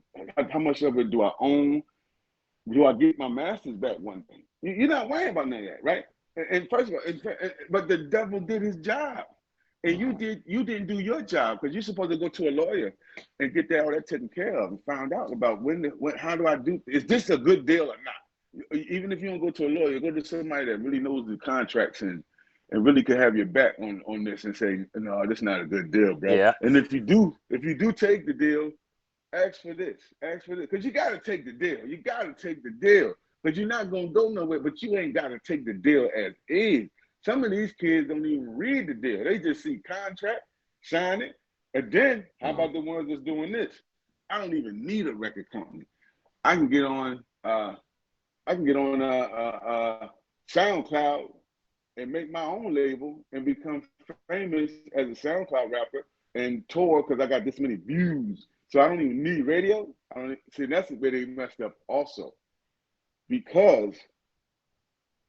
how much of it do I own, do I get my master's back one thing? You're not worrying about none of that, right? And first of all, but the devil did his job. And you didn't do your job because you're supposed to go to a lawyer and get all that taken care of and found out about how do I do, is this a good deal or not? Even if you don't go to a lawyer, go to somebody that really knows the contracts and really can have your back on this and say, no, this is not a good deal, bro. Yeah. And if you do take the deal, ask for this, because you got to take the deal. You got to take the deal because you're not going to go nowhere, but you ain't got to take the deal as is. Some of these kids don't even read the deal. They just see contract, sign it, and then how about the ones that's doing this? I don't even need a record company. I can get on SoundCloud and make my own label and become famous as a SoundCloud rapper and tour because I got this many views. So I don't even need radio. See, that's where they messed up also, because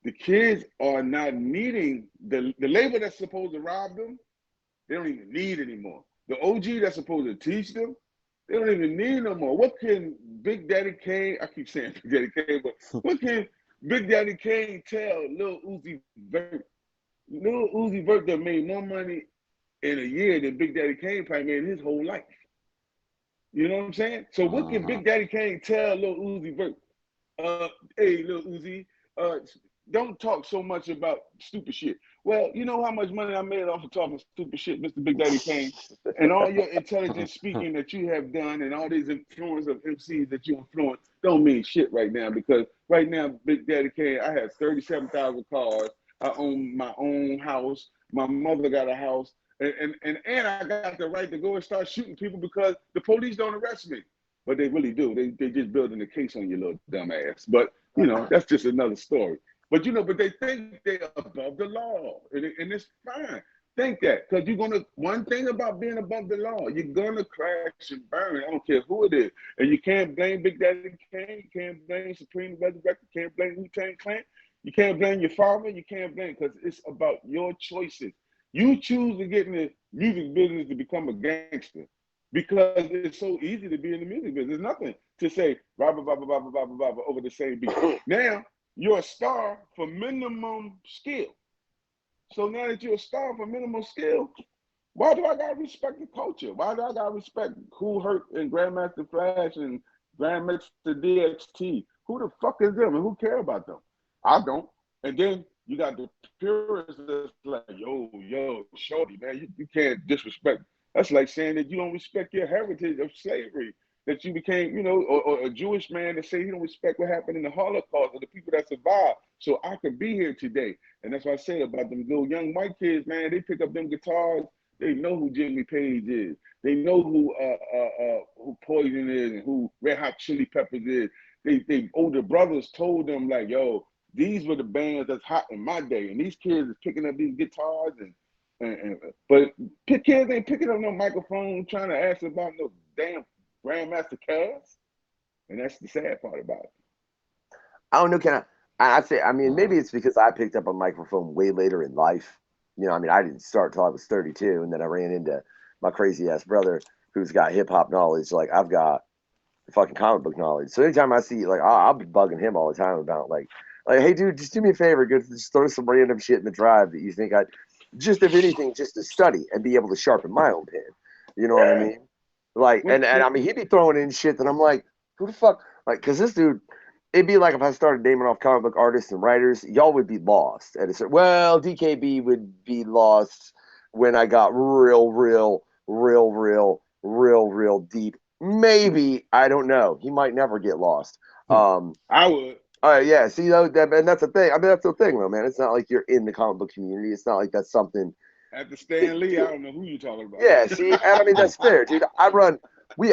the kids are not needing the label that's supposed to rob them. They don't even need anymore. The OG that's supposed to teach them, they don't even need no more. What can Big Daddy Kane, I keep saying Big Daddy Kane, but what can Big Daddy Kane tell Lil Uzi Vert? Lil Uzi Vert that made more money in a year than Big Daddy Kane probably made in his whole life. You know what I'm saying? So what can Big Daddy Kane tell Lil Uzi Vert? Hey, Lil Uzi, don't talk so much about stupid shit. Well, you know how much money I made off of talking stupid shit, Mr. Big Daddy Kane, and all your intelligent speaking that you have done, and all these influence of MCs that you influence don't mean shit right now, because right now, Big Daddy Kane, I have 37,000 cars. I own my own house. My mother got a house. And I got the right to go and start shooting people because the police don't arrest me. But they really do. They just building a case on your little dumb ass. But, you know, that's just another story. But, you know, but they think they're above the law. And it's fine. Think that. Because you're going to, one thing about being above the law, you're going to crash and burn. I don't care who it is. And you can't blame Big Daddy Kane. You can't blame Supreem Da Rezarekta. You can't blame Wu-Tang Clan. You can't blame your father. You can't blame, because it's about your choices. You choose to get in the music business to become a gangster because it's so easy to be in the music business. There's nothing to say blah, blah, blah, blah, blah, blah, blah, blah, over the same beat. Now, you're a star for minimum skill. So now that you're a star for minimum skill, why do I got to respect the culture? Why do I got to respect Kool Herc and Grandmaster Flash and Grandmaster DXT? Who the fuck is them and who care about them? I don't. And then you got the purists that's like, yo, shorty, man, you can't disrespect. That's like saying that you don't respect your heritage of slavery, that you became, you know, or a Jewish man that say he don't respect what happened in the Holocaust or the people that survived, so I could be here today. And that's what I say about them little young white kids, man. They pick up them guitars. They know who Jimmy Page is. They know who Poison is and who Red Hot Chili Peppers is. They older brothers told them, like, yo, these were the bands that's hot in my day, and these kids is picking up these guitars, but kids ain't picking up no microphone trying to ask about no damn Grandmaster Caz, and that's the sad part about it. I don't know. I mean, maybe it's because I picked up a microphone way later in life. You know, I mean, I didn't start till I was 32, and then I ran into my crazy ass brother who's got hip hop knowledge, like I've got fucking comic book knowledge. So anytime I see, like, I'll be bugging him all the time about like, hey, dude, just do me a favor. Go just throw some random shit in the drive that you think just if anything, just to study and be able to sharpen my own pen. You know what I mean? Like, and I mean, he'd be throwing in shit that I'm like, who the fuck? Like, because this dude, it'd be like if I started naming off comic book artists and writers, y'all would be lost. And it's well, DKB would be lost when I got real deep. Maybe, I don't know. He might never get lost. I would. Yeah, see, and that's the thing. I mean, that's the thing, though, man. It's not like you're in the comic book community. It's not like that's something. After Stan Lee, I don't know who you're talking about. Yeah, see, and I mean, that's fair, dude. I run 2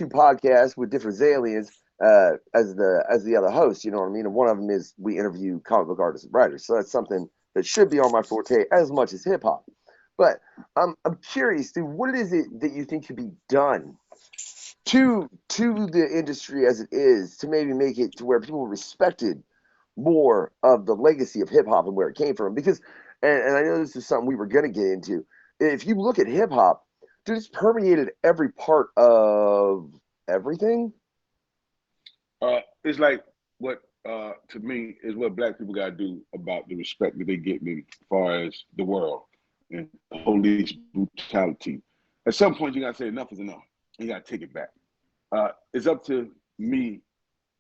podcasts with different aliens as the other host. You know what I mean? And one of them is we interview comic book artists and writers. So that's something that should be on my forte as much as hip hop. But I'm curious, dude. What is it that you think could be done to the industry as it is to maybe make it to where people respected more of the legacy of hip hop and where it came from? Because, and I know this is something we were going to get into. If you look at hip hop, dude, it's permeated every part of everything. It's like what, to me, is what black people got to do about the respect that they get as far as the world and police brutality. At some point, you got to say enough is enough. You got to take it back. It's up to me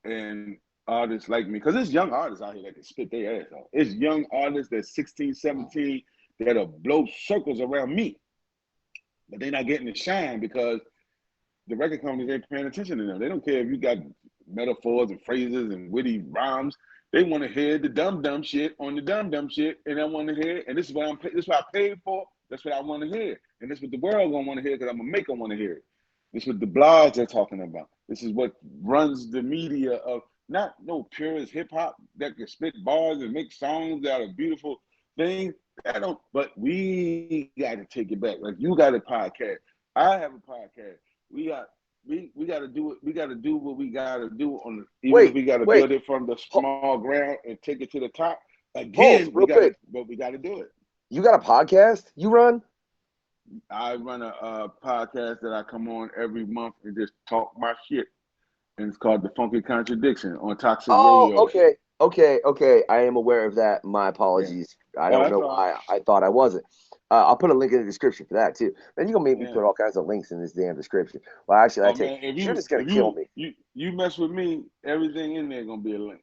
and artists like me, because there's young artists out here that can spit their ass off. It's young artists that's 16, 17 that'll blow circles around me, but they're not getting the shine because the record companies ain't paying attention to them. They don't care if you got metaphors and phrases and witty rhymes. They want to hear the dumb shit on the dumb shit, and I want to hear. And this is what this is what I paid for. That's what I want to hear, and this is what the world gonna want to hear because I'm gonna make them want to hear it. This is what the blogs are talking about. This is what runs the media of not no purist hip hop that can spit bars and make songs out of beautiful things. But we got to take it back. Like you got a podcast. I have a podcast. We got to do it. We got to do what we got to do we got to build it from the small ground and take it to the top. Again, we got to do it. You got a podcast you run? I run a podcast that I come on every month and just talk my shit. And it's called The Funky Contradiction on Toxic Radio. Okay. I am aware of that. My apologies. Yeah. I don't know why I thought I wasn't. I'll put a link in the description for that too. Man, you're gonna make me Yeah. put all kinds of links in this damn description. Well, actually, Oh that's it. man, You're just gonna kill me. you mess with me, everything in there gonna be a link.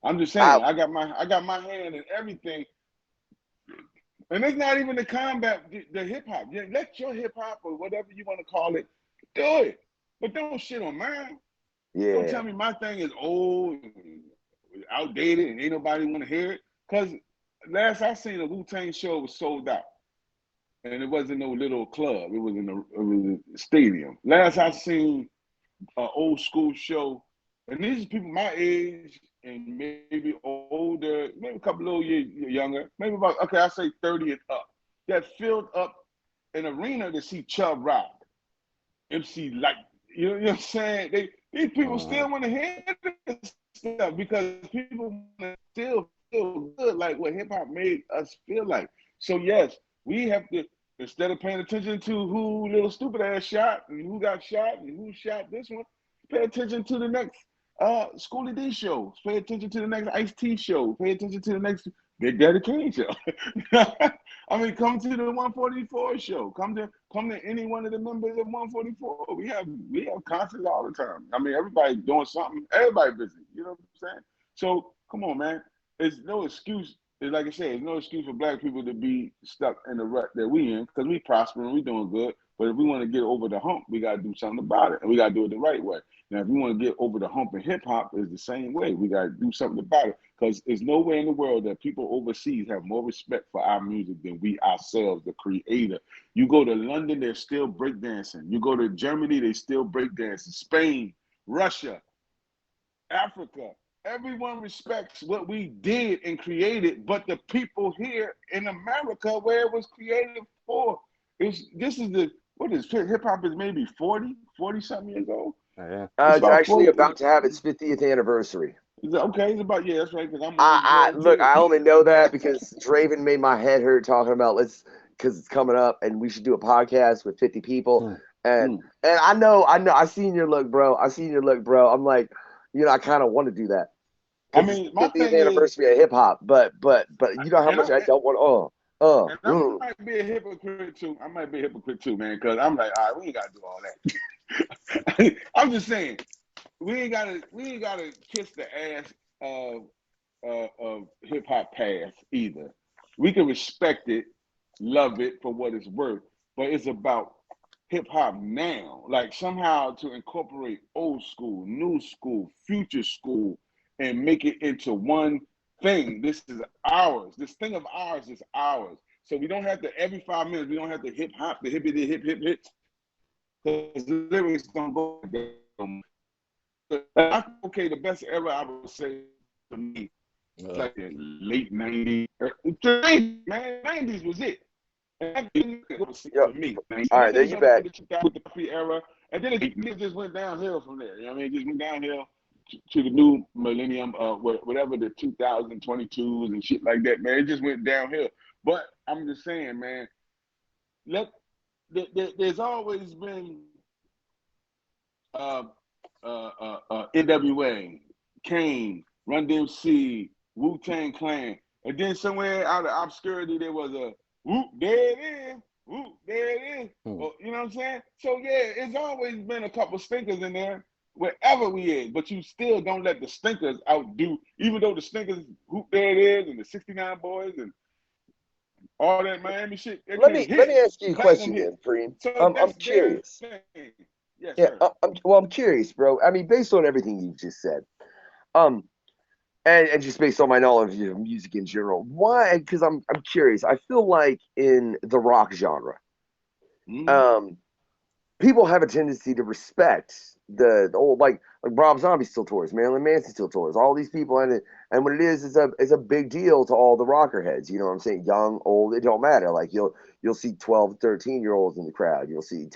I'm just I, saying, I got my hand in everything, and it's not even the combat, the hip hop. Yeah, let your hip hop or whatever you want to call it, do it, but don't shit on mine. Don't yeah. tell me my thing is old, and outdated, and ain't nobody want to hear it. Cause last I seen a Wu-Tang show was sold out, and it wasn't no little club. It was a stadium. Last I seen an old school show, and these are people my age and maybe older, maybe a couple little years younger, maybe about, okay, I say 30 and up, that filled up an arena to see Chubb Rock, MC Light. You know what I'm saying? These people still want to hear this stuff because people want to still feel good like what hip hop made us feel like. So yes, we have to, instead of paying attention to who little stupid ass shot and who got shot and who shot this one, pay attention to the next Schoolie D show. Pay attention to the next Ice-T show. Pay attention to the next Big Daddy Kane show. I mean, come to the 144 show. Come to any one of the members of 144. We have concerts all the time. I mean, everybody doing something. Everybody busy. You know what I'm saying? So come on, man. It's no excuse. Like I said, it's no excuse for black people to be stuck in the rut that we in, because we prospering, we doing good. But if we want to get over the hump, we got to do something about it, and we got to do it the right way. Now, if we want to get over the hump in hip hop, it's the same way. We got to do something about it, because there's nowhere in the world that people overseas have more respect for our music than we ourselves, the creator. You go to London, they're still breakdancing. You go to Germany, they still breakdancing. Spain, Russia, Africa. Everyone respects what we did and created, but the people here in America, where it was created for, this is the, what is hip hop is maybe 40 something years old. Yeah. It's actually 40, about to have its 50th anniversary. Okay, it's about, yeah, that's right. Because look, I only know that because Draven made my head hurt talking about because it's coming up and we should do a podcast with 50 people. And I know, I seen your look, bro. I'm like, you know, I kind of want to do that. I mean, my 50th anniversary of hip hop, but you know how much I don't want. I might be a hypocrite too. Man, because I'm like, all right, we ain't gotta do all that. I'm just saying, we ain't gotta kiss the ass of hip hop past either. We can respect it, love it for what it's worth, but it's about hip hop now. Like somehow to incorporate old school, new school, future school, and make it into one thing. This is ours. This thing of ours is ours. So we don't have to, every 5 minutes, we don't have to hip hop, the hippity hip hip hip. Because the lyrics don't go down. Okay, the best era I would say to me, like the late 90s. Man, 90s was it. For me. All right, there you back. With the pre-era. And then it just went downhill from there. You know what I mean? It just went downhill to the new millennium, whatever the 2022s and shit like that, man. It just went downhill. But I'm just saying, man, there's always been NWA, Kane, Run DMC, Wu-Tang Clan, and then somewhere out of obscurity there was a whoop, there it is, whoop, there it is. Well, you know what I'm saying? So yeah, it's always been a couple stinkers in there wherever we is, but you still don't let the stinkers outdo, even though the stinkers, whoop, there it is, and the 69 Boys and all that Miami shit. Let me ask you a question then, Supreem. So I'm curious. Yes, yeah, sir. I'm curious, bro. I mean, based on everything you've just said, and just based on my knowledge of music in general, why? Because I'm curious. I feel like in the rock genre, people have a tendency to respect the old, like Rob Zombie still tours, Marilyn Manson still tours, all these people, and what it is a big deal to all the rocker heads. You know what I'm saying? Young, old, it don't matter. Like you'll see 12, 13-year-olds in the crowd. You'll see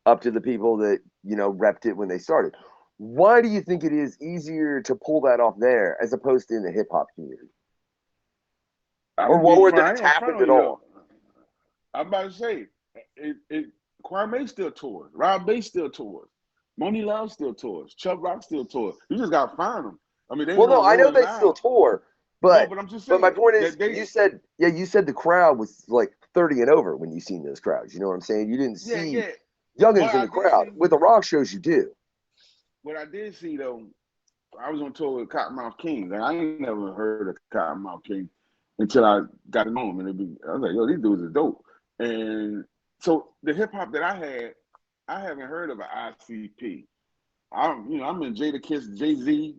up to the people that, you know, repped it when they started. Why do you think it is easier to pull that off there as opposed to in the hip hop community? Or what were the happened at all? I'm about to say, Kwame still tours, Rob Bass still tours, Money Love still tours, Chubb Rock still tours. You just gotta find them. I mean, I know they still tour, but I'm just saying, but my point is, you said the crowd was like 30 and over when you seen those crowds. You know what I'm saying? You didn't see Yeah. youngins in the crowd. With the rock shows, you do. What I did see though, I was on tour with Cottonmouth King. Like, I ain't never heard of Cottonmouth King until I got to know him, and I was like, yo, these dudes are dope. And so the hip hop that I haven't heard of an ICP. I'm in Jadakiss, Jay-Z.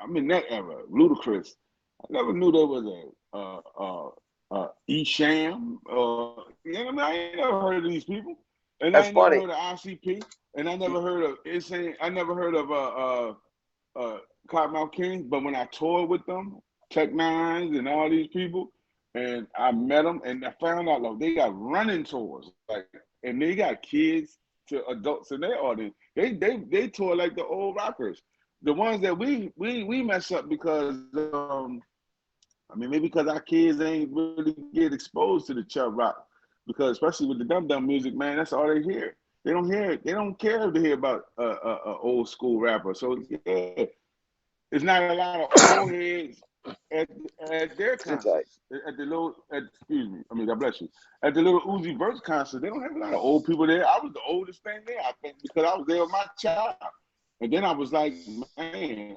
I'm in that era. Ludacris. I never knew there was a Esham. You know what I mean? I ain't never heard of these people, and That's I ain't funny. never heard of ICP, and I never heard of Insane. I never heard of Cottonmouth King. But when I toured with them, Tech Nines and all these people, and I met them, and I found out like they got running tours, like, and they got kids to adults in their audience. They tour like the old rockers. The ones that we mess up because maybe because our kids ain't really get exposed to the chub rock, because especially with the dum music, man, that's all they hear. They don't hear it. They don't care to hear about a old school rapper. So yeah, it's not a lot of old heads at their concerts. Excuse me. I mean, God bless you. At the little Uzi Vert concert, they don't have a lot of old people there. I was the oldest thing there, I think, because I was there with my child. And then I was like, man,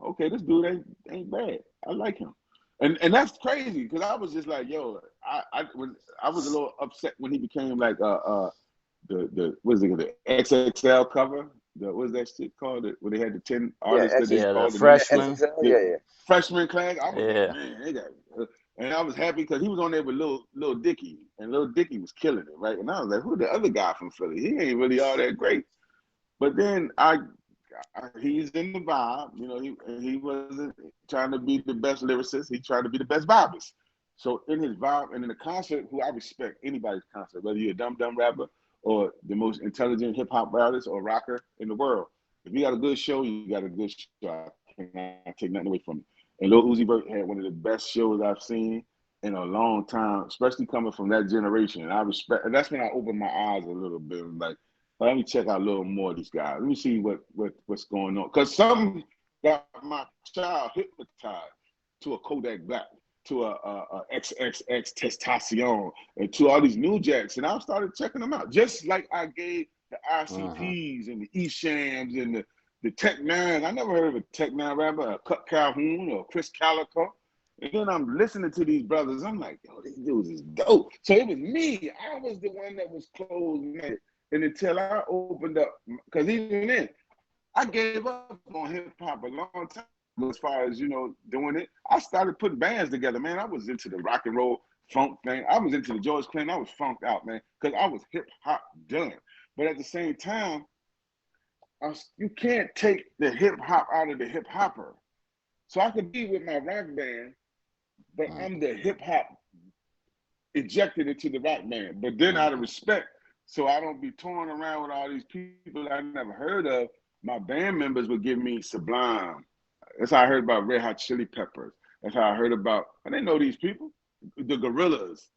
okay, this dude ain't bad. I like him. And that's crazy, because I was just like, yo, I was a little upset when he became like the XXL cover. What's that shit called? Where they had the 10 artists that they called the freshman. Freshman class. I was like, man, they got. And I was happy because he was on there with Lil Dicky, and Lil Dicky was killing it, right? And I was like, who the other guy from Philly? He ain't really all that great. But then he's in the vibe, you know. He wasn't trying to be the best lyricist. He tried to be the best vibist. So in his vibe and in the concert, who I respect anybody's concert, whether you're a dumb rapper or the most intelligent hip hop artist or rocker in the world. If you got a good show, you got a good show. I cannot take nothing away from it. And Lil Uzi Vert had one of the best shows I've seen in a long time, especially coming from that generation. And I respect. And that's when I opened my eyes a little bit. Like, let me check out a little more of these guys. Let me see what's going on. Because some got my child hypnotized to a Kodak Black, to a XXX Testacion, and to all these new jacks. And I started checking them out. Just like I gave the ICPs and the Eshams and the Tech Nine. I never heard of a Tech Nine rapper, a Cut Calhoun or Chris Calico. And then I'm listening to these brothers. I'm like, yo, these dudes is dope. So it was me. I was the one that was closed-minded. And until I opened up, because even then, I gave up on hip hop a long time as far as, you know, doing it. I started putting bands together, man. I was into the rock and roll funk thing. I was into the George Clinton. I was funked out, man, because I was hip hop done. But at the same time, you can't take the hip hop out of the hip hopper. So I could be with my rock band, but I'm the hip hop ejected into the rock band. But then out of respect, so I don't be touring around with all these people I never heard of, my band members would give me Sublime. That's how I heard about Red Hot Chili Peppers. That's how I heard about, I didn't know these people, the Gorillas.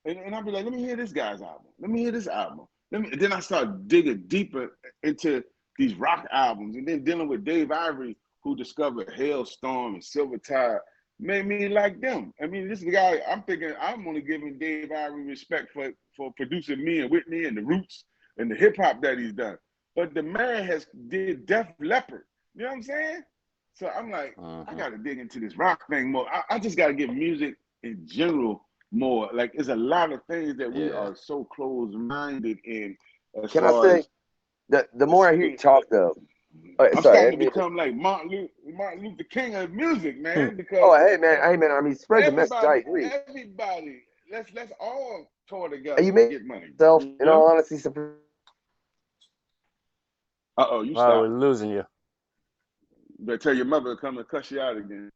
And I'd be like, let me hear this guy's album. Let me hear this album. Then I start digging deeper into these rock albums, and then dealing with Dave Ivory, who discovered Hailstorm and Silver Tide, made me like them. I mean, this is the guy, I'm thinking I'm only giving Dave Ivory respect for producing me and Whitney and the Roots and the hip hop that he's done. But the man did Def Leppard. You know what I'm saying? So I'm like, I got to dig into this rock thing more. I just got to get music in general more. Like, there's a lot of things that we are so closed-minded in. Can I say, the more I hear you talk, though, I'm starting to become like Martin Luther King of music, man. Because hey man, I mean, spread the message. I agree. Everybody, let's all tour together you and get money. In all honesty, you stopped. We're losing you. You better tell your mother to come and cuss you out again.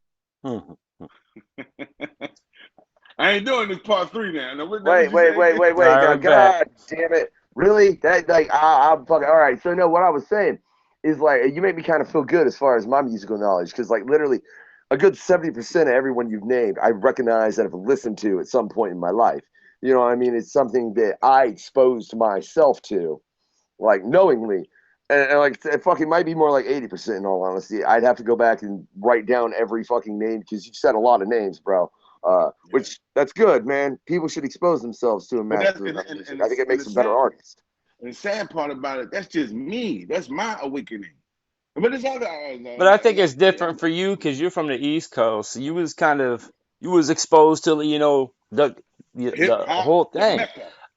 I ain't doing this part 3 now. Wait. God damn it. Really? That, like, I'm fucking, all right. So, no, what I was saying is, like, you make me kind of feel good as far as my musical knowledge, because, like, literally a good 70% of everyone you've named, I recognize that I've listened to at some point in my life. You know what I mean? It's something that I exposed myself to, like, knowingly. And like, it fucking might be more like 80% in all honesty. I'd have to go back and write down every fucking name, because you said a lot of names, bro. Which that's good, man. People should expose themselves to a But that's master of music. I think it makes them better artists. And the sad part about it, that's just me. That's my awakening. But it's other. But I think it's different for you because you're from the East Coast. So you was exposed to the whole thing.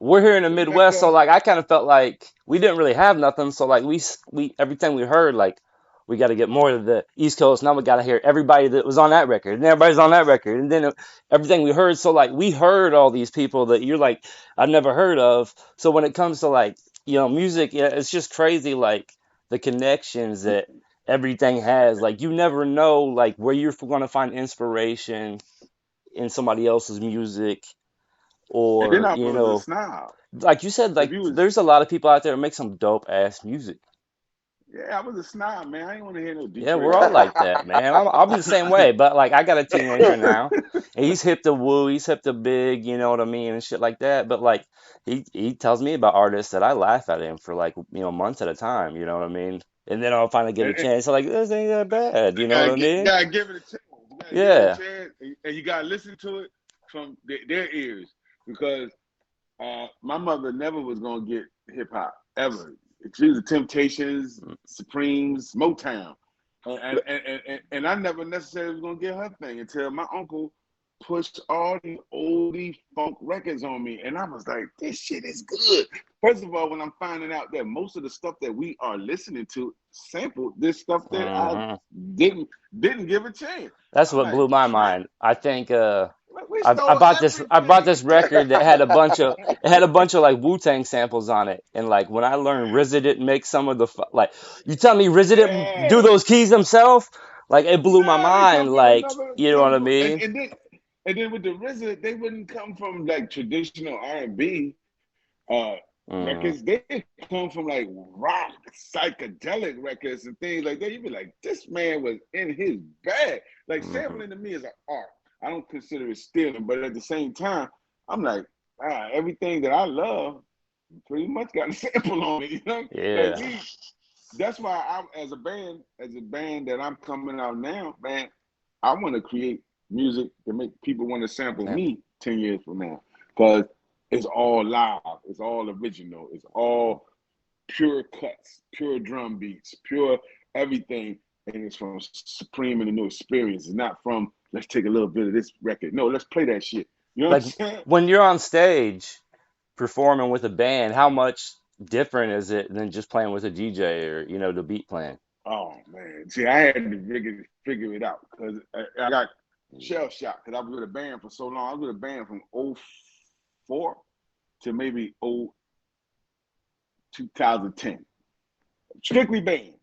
We're here in the Midwest, so like I kind of felt like we didn't really have nothing. So like we everything we heard, like we got to get more to the East Coast. Now we got to hear everybody that was on that record, and everybody's on that record, and then everything we heard. So like we heard all these people that you're like I've never heard of. So when it comes to like music, yeah, it's just crazy like the connections that everything has. Like you never know like where you're going to find inspiration in somebody else's music, And then or I was a snob. like you said, like there's a lot of people out there that make some dope ass music. Yeah, I was a snob, man. I ain't want to hear no Detroit. Yeah, we're all like that, man. I'll be the same way. But like I got a teenager now, and he's hip to Woo, he's hip to Big, you know what I mean, and shit like that. But like he tells me about artists that I laugh at him for like months at a time, you know what I mean? And then I'll finally get a chance. So like this ain't that bad, you know what I mean? You gotta give it a chance. Yeah. Give it a chance, and you gotta listen to it from their ears, because my mother never was gonna get hip hop ever. She was the Temptations, Supremes, Motown, and I never necessarily was gonna get her thing until my uncle pushed all the oldie funk records on me, and I was like, this shit is good. First of all, when I'm finding out that most of the stuff that we are listening to sampled this stuff that I didn't give a chance. That's what blew my mind. I think I bought this record that had a bunch of like Wu-Tang samples on it, and like when I learned RZA didn't make some of the like, you tell me RZA didn't do those keys himself, like it blew my mind, like you know what I mean? And then with the RZA, they wouldn't come from like traditional R&B records. They come from like rock, psychedelic records and things like that. You'd be like, this man was in his bag. Like sampling to me is an art. I don't consider it stealing, but at the same time, I'm like, everything that I love pretty much got a sample on it, you know? Yeah. Like that's why as a band that I'm coming out now, man, I want to create music to make people want to sample me 10 years from now, because it's all live, it's all original, it's all pure cuts, pure drum beats, pure everything, and it's from Supreme and the New Experience. It's not from let's take a little bit of this record. No, let's play that shit. You know what I'm saying? When you're on stage performing with a band, how much different is it than just playing with a DJ or the beat playing? Oh man, see, I had to figure it out, because I got shell shocked because I was with a band for so long. I was with a band from 2004 to maybe 2010, strictly band.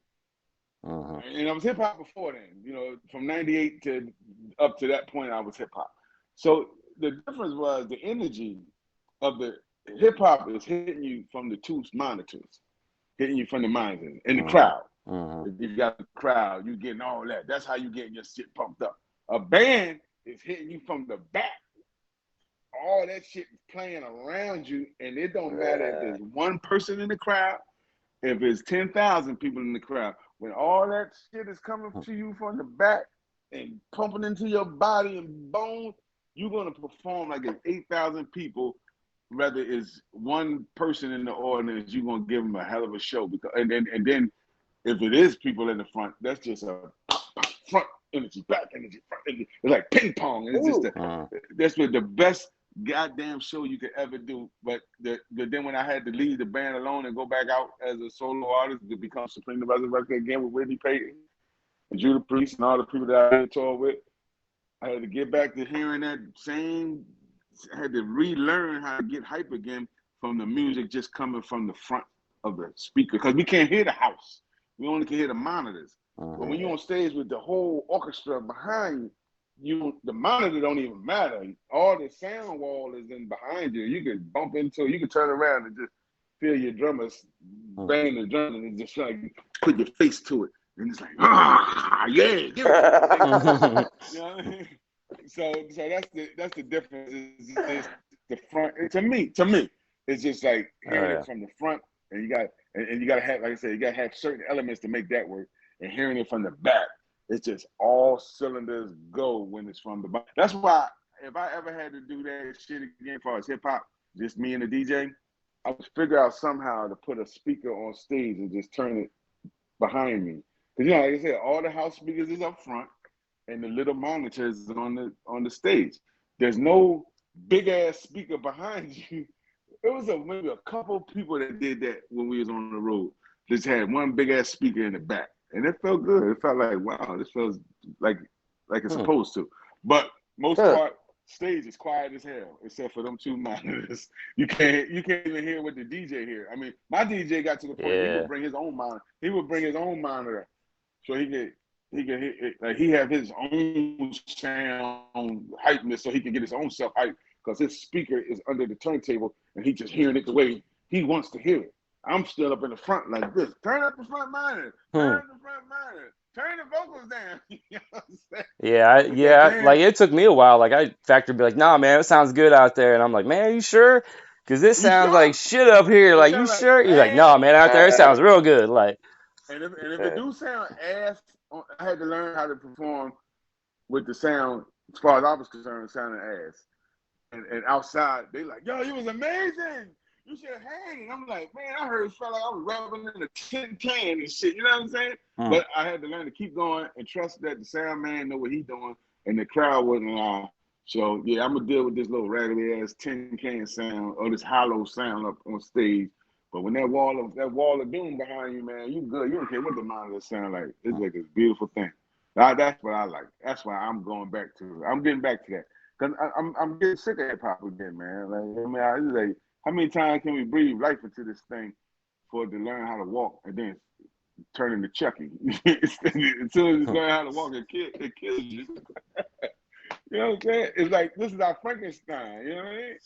And I was hip hop before then, from 98 to up to that point, I was hip hop. So the difference was the energy of the hip hop is hitting you from the two monitors, hitting you from the monitors in the crowd. If you got the crowd, you getting all that. That's how you getting your shit pumped up. A band is hitting you from the back. All that shit is playing around you, and it don't matter if there's one person in the crowd, if it's 10,000 people in the crowd. When all that shit is coming to you from the back and pumping into your body and bones, you're going to perform like it's 8,000 people. Rather it's one person in the audience, you're going to give them a hell of a show. And then if it is people in the front, that's just a front energy, back energy, front energy. It's like ping pong. It's just that's what the best goddamn show you could ever do. But then when I had to leave the band alone and go back out as a solo artist to become Supreem Da Rezarekta again with Whitney Payton and Judah Priest and all the people that I had toured with, I had to get back to hearing that same. I had to relearn how to get hype again from the music just coming from the front of the speaker, because we can't hear the house. We only can hear the monitors. But when you're on stage with the whole orchestra behind you, the monitor don't even matter. All the sound wall is in behind you. You can bump into it. You can turn around and just feel your drummers banging the drums, and just like put your face to it. And it's like, yeah, give it. You know what I mean? So that's the difference. Is the front. To me, it's just like hearing it from the front, and you got to have, like I said, you got to have certain elements to make that work. And hearing it from the back, it's just all cylinders go when it's from the back. That's why if I ever had to do that shit again, as far as hip hop, just me and the DJ, I would figure out somehow to put a speaker on stage and just turn it behind me. Because like I said, all the house speakers is up front, and the little monitors is on the stage. There's no big ass speaker behind you. It was maybe a couple people that did that when we was on the road. Just had one big ass speaker in the back, and it felt good. It felt like, wow, this feels like it's supposed to. But most part, stage is quiet as hell, except for them two monitors. You can't even hear what the DJ hear. I mean, my DJ got to the point he would bring his own monitor. He would bring his own monitor, so he could like he have his own sound hypeness, so he can get his own self hype because his speaker is under the turntable and he just hearing it the way he wants to hear it. I'm still up in the front like this. Turn up the front monitor. Turn up the front monitor. Turn the vocals down. You know what I'm saying? Like it took me a while. Like Factor be like, nah, man, it sounds good out there, and I'm like, man, are you sure? Because this sounds like shit up here. Like, you sure? He's like, no, man, out there it sounds real good. Like, and if it do sound ass, I had to learn how to perform with the sound. As far as I was concerned, sounding ass. And outside, they like, yo, you was amazing. You should hang. And I'm like, man, I heard it felt like I was rapping in a tin can and shit. You know what I'm saying? But I had to learn to keep going and trust that the sound man know what he's doing and the crowd wasn't lie. So yeah, I'm gonna deal with this little raggedy ass tin can sound or this hollow sound up on stage. But when that wall of doom behind you, man, you good. You don't care what the monitor sound like. It's like this beautiful thing. That's what I like. That's why I'm going back to it. I'm getting back to that. Cause I'm getting sick of hip hop again, man. Like, I mean, I just like, how many times can we breathe life into this thing for it to learn how to walk and then turn into Chucky? As soon as you learn how to walk, it kills you. You know what I'm saying? It's like this is our Frankenstein. You know what I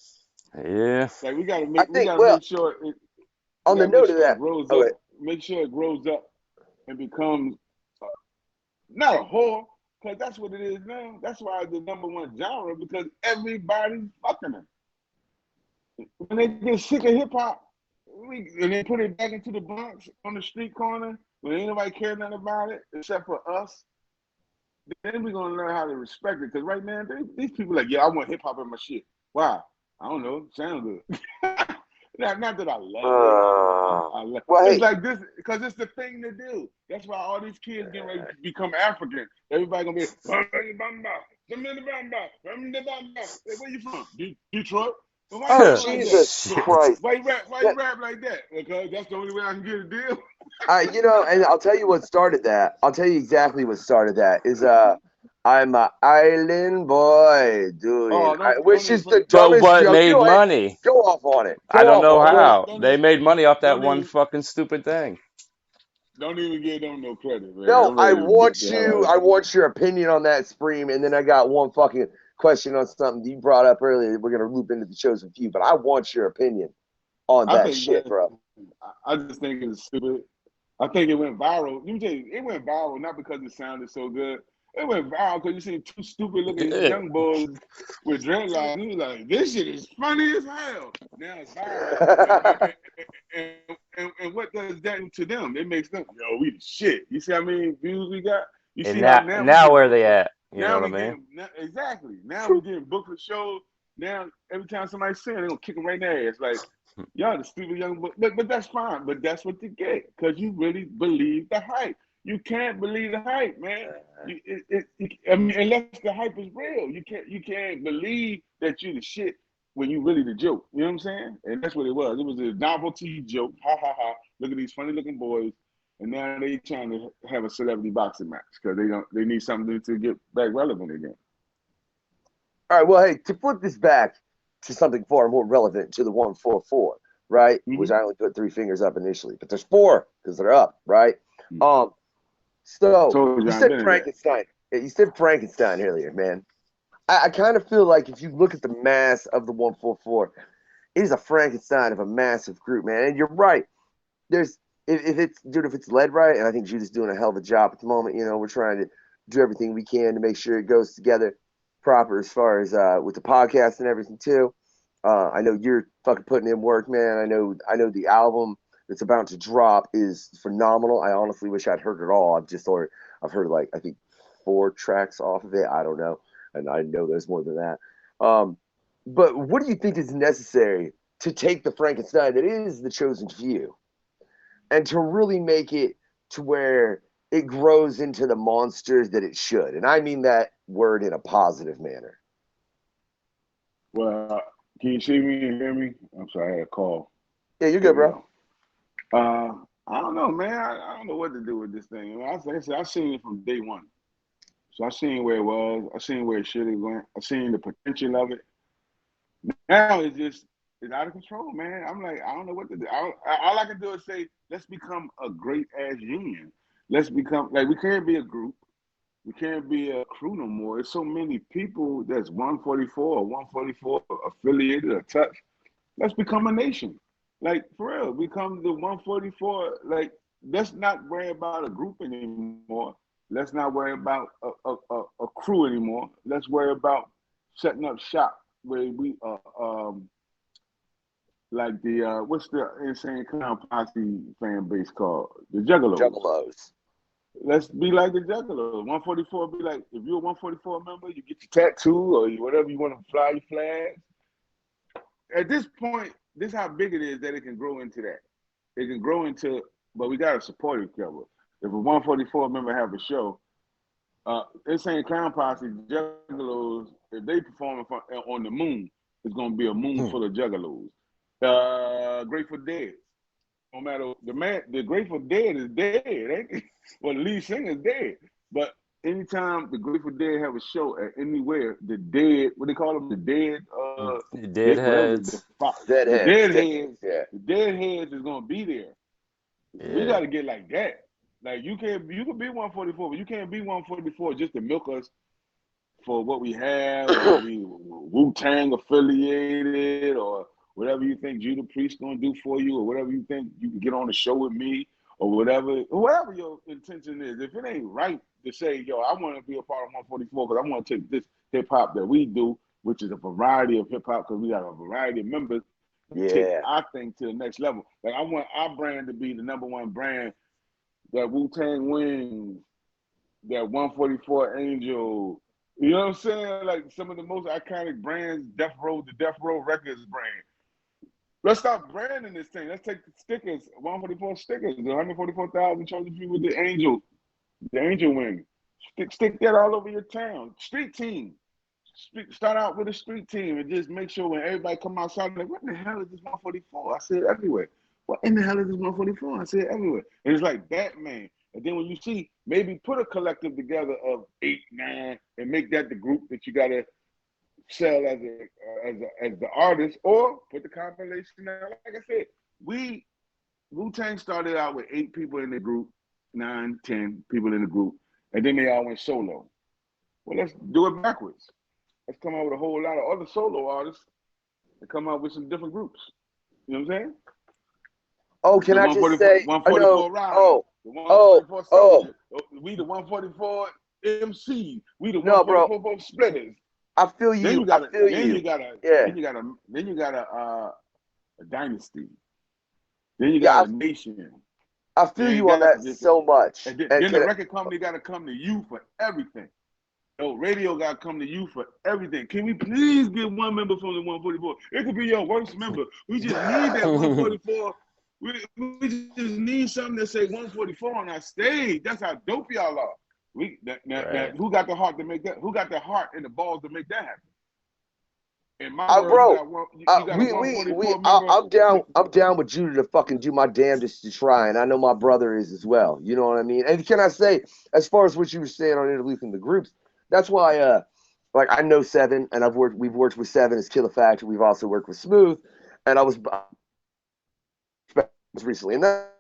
mean? Yeah. Like we gotta make sure it. On the note of that, grows up. Make sure it grows up and becomes not a whore, because that's what it is now. That's why it's the #1 genre, because everybody's fucking it. When they get sick of hip hop, and they put it back into the Bronx on the street corner, when ain't nobody care nothing about it except for us, then we're gonna learn how to respect it. Because right now, these people are like, yeah, I want hip hop in my shit. Why? I don't know. Sound good. Not that I love it. It's like this because it's the thing to do. That's why all these kids getting ready to become African. Everybody gonna be where you from? Detroit. Jesus Christ! Why you rap like that? Because that's the only way I can get a deal. And I'll tell you what started that. I'll tell you exactly what started that. Is I'm an island boy, dude. Which is the dumbest what joke. made money? Go off on it. I don't know how. They made money off that one fucking stupid thing. Don't even give them no credit, man. No, I want your opinion on that, Supreem, and then I got one fucking question on something you brought up earlier that we're gonna loop into the chosen few, but I want your opinion on that shit, bro. I just think it's stupid. I think it went viral. Let me tell you, it went viral not because it sounded so good. It went viral because you see two stupid looking young boys with dreadlocks. And he was like, this shit is funny as hell. Now it's viral. and what does that do to them? It makes them, yo, we the shit. You see how many views we got? You see now where they at? You know what I mean? Exactly. Now we're getting booked for shows. Now every time somebody sing, they're gonna kick them right in their ass. Like, y'all the stupid young boy. But that's fine. But that's what you get because you really believe the hype. You can't believe the hype, man. I mean, unless the hype is real, you can't believe that you the shit when you really the joke. You know what I'm saying? And that's what it was. It was a novelty joke. Ha ha ha! Look at these funny looking boys, and now they trying to have a celebrity boxing match because they need something to get back relevant again. All right. Well, hey, to flip this back to something far more relevant to the 144, right? Mm-hmm. Which I only put 3 fingers up initially, but there's 4 because they're up, right? Mm-hmm. So you said Frankenstein. You said Frankenstein earlier, man. I kind of feel like if you look at the mass of the 144, it is a Frankenstein of a massive group, man. And you're right. If it's led right, and I think Judah's doing a hell of a job at the moment. You know, we're trying to do everything we can to make sure it goes together proper as far as with the podcast and everything too. I know you're fucking putting in work, man. I know the album that's about to drop is phenomenal. I honestly wish I'd heard it all. I've heard like I think 4 tracks off of it. I don't know, and I know there's more than that. But what do you think is necessary to take the Frankenstein that is the chosen few and to really make it to where it grows into the monsters that it should? And I mean that word in a positive manner. Well, can you see me and hear me? I'm sorry, I had a call. Yeah, you're good, bro. I don't know, man. I don't know what to do with this thing. Like I said, I seen it from day one. So I seen where it was. I seen where it should have went. I seen the potential of it. Now it's out of control, man. I'm like, I don't know what to do. All I can do is say, let's become a great ass union. Let's become like we can't be a group. We can't be a crew no more. There's so many people that's 144 or 144 affiliated or touched. Let's become a nation. Like, for real, become the 144. Like, let's not worry about a group anymore. Let's not worry about a crew anymore. Let's worry about setting up shop where we like the what's the Insane Clown Posse fan base called? The Juggalos. Juggalos. Let's be like the Juggalos. 144 be like, if you're a 144 member, you get your tattoo or whatever you want to fly your flags. At this point, this is how big it is that it can grow into that. It can grow into, but we got to support each other. If a 144 member have a show, Insane Clown Posse, Juggalos, if they perform on the moon, it's going to be a moon full of Juggalos. Grateful Dead. No matter the Grateful Dead is dead, ain't it? Well, the lead singer is dead. But anytime the Grateful Dead have a show at anywhere, the dead, what they call them, the dead, Deadheads. The deadheads is gonna be there. Yeah. We gotta get like that. Like you can be 144, but you can't be 144 just to milk us for what we have, or we Wu-Tang affiliated, or whatever you think Judah Priest gonna do for you, or whatever you think you can get on the show with me, or whatever your intention is. If it ain't right to say, yo, I want to be a part of 144 because I want to take this hip hop that we do, which is a variety of hip hop because we got a variety of members, take our thing to the next level. Like I want our brand to be the #1 brand that Wu-Tang Wings, that 144 Angel. You know what I'm saying? Like some of the most iconic brands, Death Row, the Death Row Records brand. Let's start branding this thing. Let's take the stickers, 144 stickers, the 144,000 chosen few with the angel wing. Stick that all over your town. Street team. Start out with a street team and just make sure when everybody come outside, like, what in the hell is this 144? I see it everywhere. What in the hell is this 144? I see it everywhere. And it's like that, man. And then when you see, maybe put a collective together of 8, 9, and make that the group that you gotta sell as the artist, or put the compilation out. Like I said, Wu-Tang started out with 8 people in the group, 9, 10 people in the group, and then they all went solo. Well, let's do it backwards. Let's come out with a whole lot of other solo artists and come out with some different groups. You know what I'm saying? Oh, can I just say, 144 Rider, the 144 Soldier. We the 144 MC. We the 144 Splitters. I feel you. Then you got a dynasty. Then you got a nation. I feel you on that so much. And then the record company got to come to you for everything. Radio got to come to you for everything. Can we please get one member from the 144? It could be your worst member. We just need that 144. We just need something that say 144 on our stage. That's how dope y'all are. Who got the heart to make that? Who got the heart and the balls to make that happen? In my world, I'm down with Judah to fucking do my damnedest to try, and I know my brother is as well. You know what I mean? And can I say, as far as what you were saying on interleaving the groups, that's why, like I know Seven, and we've worked with Seven as Killa Factor. We've also worked with Smooth, and I was recently, and that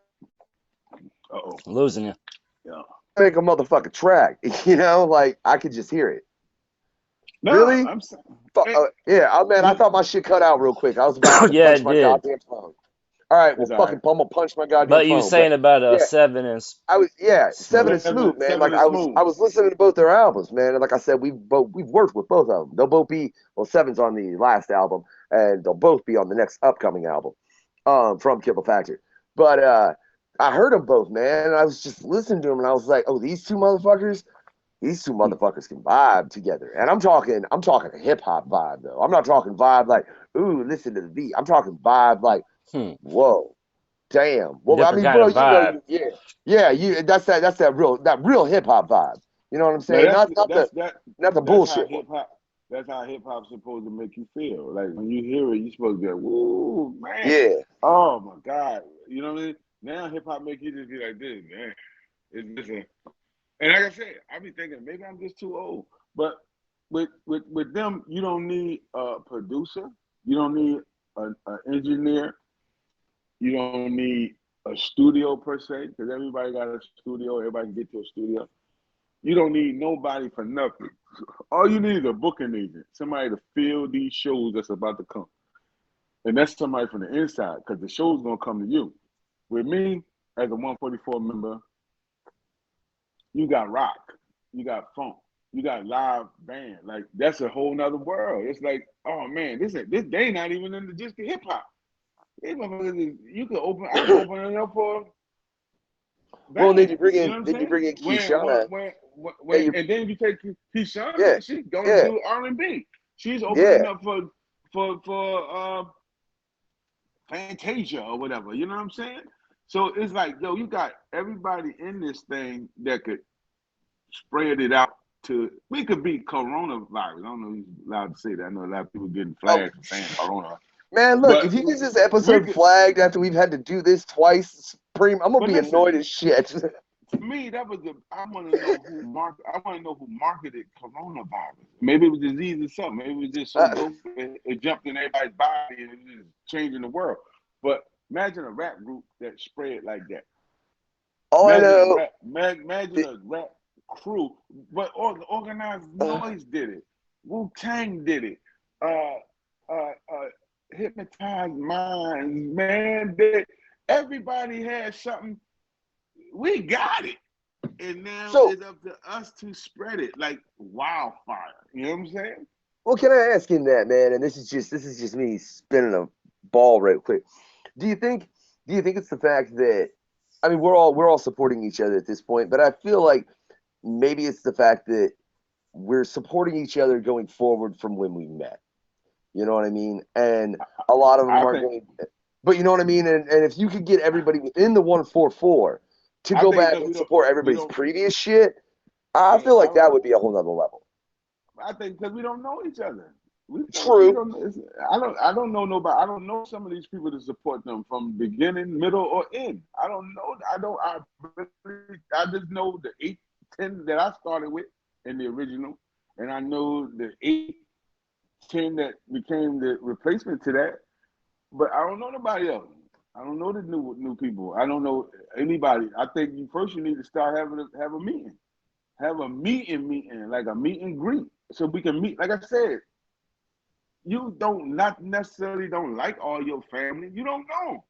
losing you. Yeah. Make a motherfucking track, you know, like I could just hear it. No, really? Man, I thought my shit cut out real quick. I was about to punch my goddamn phone. All right, well, I'm gonna punch my goddamn phone. But you were saying about Seven and Seven and Smooth, man. Like I was listening to both their albums, man. And like I said, we've worked with both of them. They'll both be Seven's on the last album, and they'll both be on the next upcoming album, from Killa Factor. But I heard them both, man. And I was just listening to them, and I was like, oh, these two motherfuckers, These two motherfuckers can vibe together. And I'm talking a hip hop vibe though. I'm not talking vibe like, ooh, listen to the beat. I'm talking vibe like, whoa, damn. Well, I Different mean, kind bro, of vibe. that's that real hip hop vibe. You know what I'm saying? Now Not the that's how bullshit hip one. hop. That's how hip hop's supposed to make you feel. Like when you hear it, you're supposed to be like, "Woo, man! Yeah. Oh my God!" You know what I mean? Now hip hop make you just be like this, man. It's just a, and like I said, I be thinking maybe I'm just too old. But with them, you don't need a producer, you don't need an engineer, you don't need a studio per se, because everybody got a studio. Everybody can get to a studio. You don't need nobody for nothing. All you need is a booking agent, somebody to fill these shows that's about to come. And that's somebody from the inside, because the show's gonna come to you. With me, as a 144 member, you got rock, you got funk, you got live band. Like that's a whole nother world. It's like, oh man, this they not even into just the hip hop. You could open, I could open it up for Well, bands. You know what I'm then you saying? bring in Keyshawn. When and then you take Yeah, Keyshawn, she's gonna yeah, do R&B. She's yeah. opening up for Fantasia or whatever. You know what I'm saying? So it's like, yo, you got everybody in this thing that could spread it out to. We could be coronavirus. I don't know if you're allowed to say that. I know a lot of people getting Oh, flagged for saying corona, man, look, but if you get this we episode could. flagged after we've had to do this twice, Supreme, I'm gonna But be listen, annoyed as shit. to me, that was the. I want to know I want to know who marketed coronavirus. Maybe it was disease or something. Maybe it was just so Uh, dope it jumped in everybody's body and it was just changing the world. But imagine a rap group that spread like that. all I know, Imagine a rap crew, but organized noise did it. Wu Tang did it. Hypnotized minds, man. Everybody had something. We got it. And now so it's up to us to spread it like wildfire. You know what I'm saying? well, can I ask him that, man? And this is just me spinning a ball real quick. Do you think it's the fact that I mean we're all supporting each other at this point, but I feel like maybe it's the fact that we're supporting each other going forward from when we met. You know what I mean? And a lot of them I aren't think going to, but you know what I mean? And if you could get everybody within the 144 to I go think back because and support we everybody's don't previous shit, I yeah, feel like that would be a whole nother level. I think because we don't know each other. We True. don't I don't know nobody. I don't know some of these people to support them from beginning, middle, or end. I don't know. I just know the 8-10 that I started with in the original, and I know the 8-10 that became the replacement to that. But I don't know nobody else. I don't know the new people. I don't know anybody. I think you need to start have a meeting. Have a meeting, like a meet and greet. So we can meet. Like I said, you don't not necessarily don't like all your family. You don't know.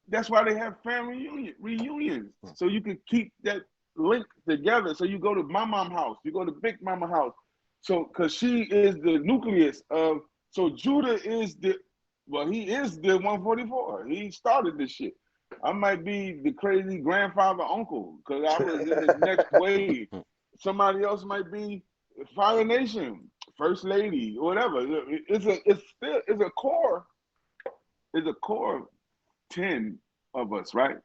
That's why they have family reunions. So you can keep that link together. So you go to my mom house, you go to Big Mama house. So because she is the nucleus of so Judah is he is the 144. He started this shit. I might be the crazy grandfather uncle because I was in the next wave. Somebody else might be Fire Nation, First Lady, or whatever. It's a core 10 of us, right?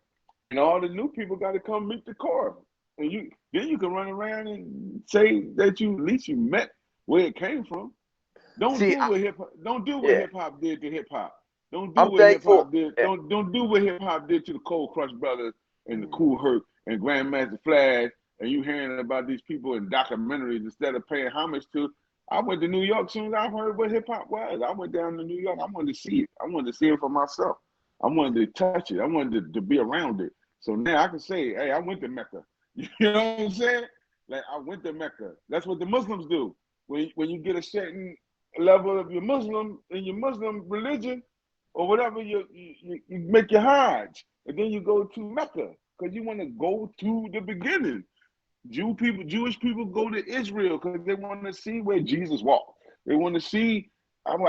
And all the new people got to come meet the core. And you can run around and say that at least you met where it came from. Don't See, do what hip hop. Don't do what yeah, hip hop did to hip hop. Don't do I'm what hip thankful. hop did. Yeah, Don't do what hip hop did to the Cold Crush Brothers and the Cool Herc and Grandmaster Flash. And you hearing about these people in documentaries instead of paying homage to. I went to New York as soon as I heard what hip hop was. I went down to New York. I wanted to see it. I wanted to see it for myself. I wanted to touch it. I wanted to be around it. So now I can say, hey, I went to Mecca. You know what I'm saying? Like I went to Mecca. That's what the Muslims do. When you get a certain level of your Muslim in your Muslim religion or whatever, you make your Hajj and then you go to Mecca because you want to go to the beginning. Jewish people go to Israel because they want to see where Jesus walked. They want to see. I'm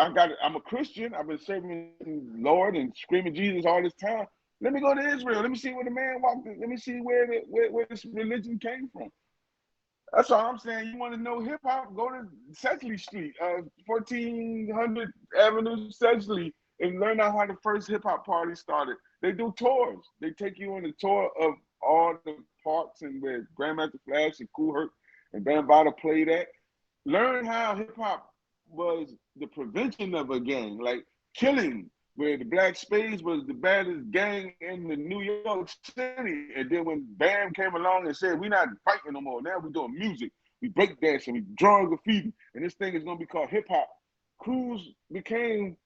a Christian. I've been serving Lord and screaming Jesus all this time. Let me go to Israel. Let me see where the man walked. Let me see where this religion came from. That's all I'm saying. You want to know hip hop? Go to Sedgley Street, 1400 Avenue, Sedgley, and learn out how the first hip hop party started. They do tours. They take you on a tour of all the parks and where Grandmaster Flash and Kool Herc and Bambaataa played at. Learn how hip hop was the prevention of a gang, like killing, where the Black Spades was the baddest gang in the New York City. And then when Bam came along and said, we're not fighting no more, now we're doing music, we break dancing, we drawing graffiti, and this thing is gonna be called hip hop. Crews became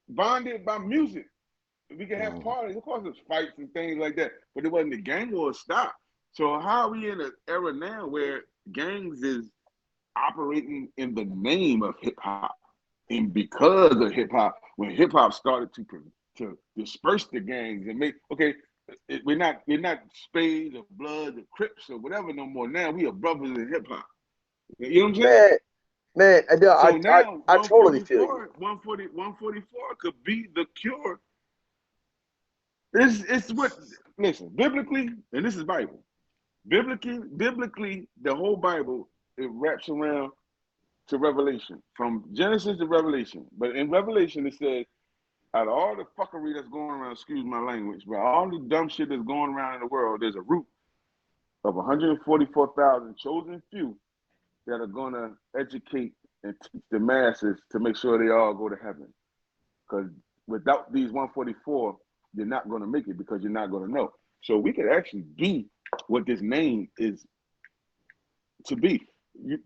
bonded by music. We can have parties, of course there's fights and things like that, but it wasn't the gang war stop. So how are we in an era now where gangs is operating in the name of hip hop? And because of hip hop, when hip hop started to disperse the gangs and make, okay, we're not Spades or Bloods or Crips or whatever no more. Now we are brothers in hip hop. You know what I'm saying? Man, So now I totally feel you. 144 could be the cure. It's what, listen, biblically, and this is Bible. Biblically, the whole Bible, it wraps around to Revelation, from Genesis to Revelation. But in Revelation, it says, out of all the fuckery that's going around, excuse my language, but all the dumb shit that's going around in the world, there's a root of 144,000 chosen few that are going to educate and teach the masses to make sure they all go to heaven. Because without these 144, you're not going to make it, because you're not going to know. So we could actually be what this name is to be.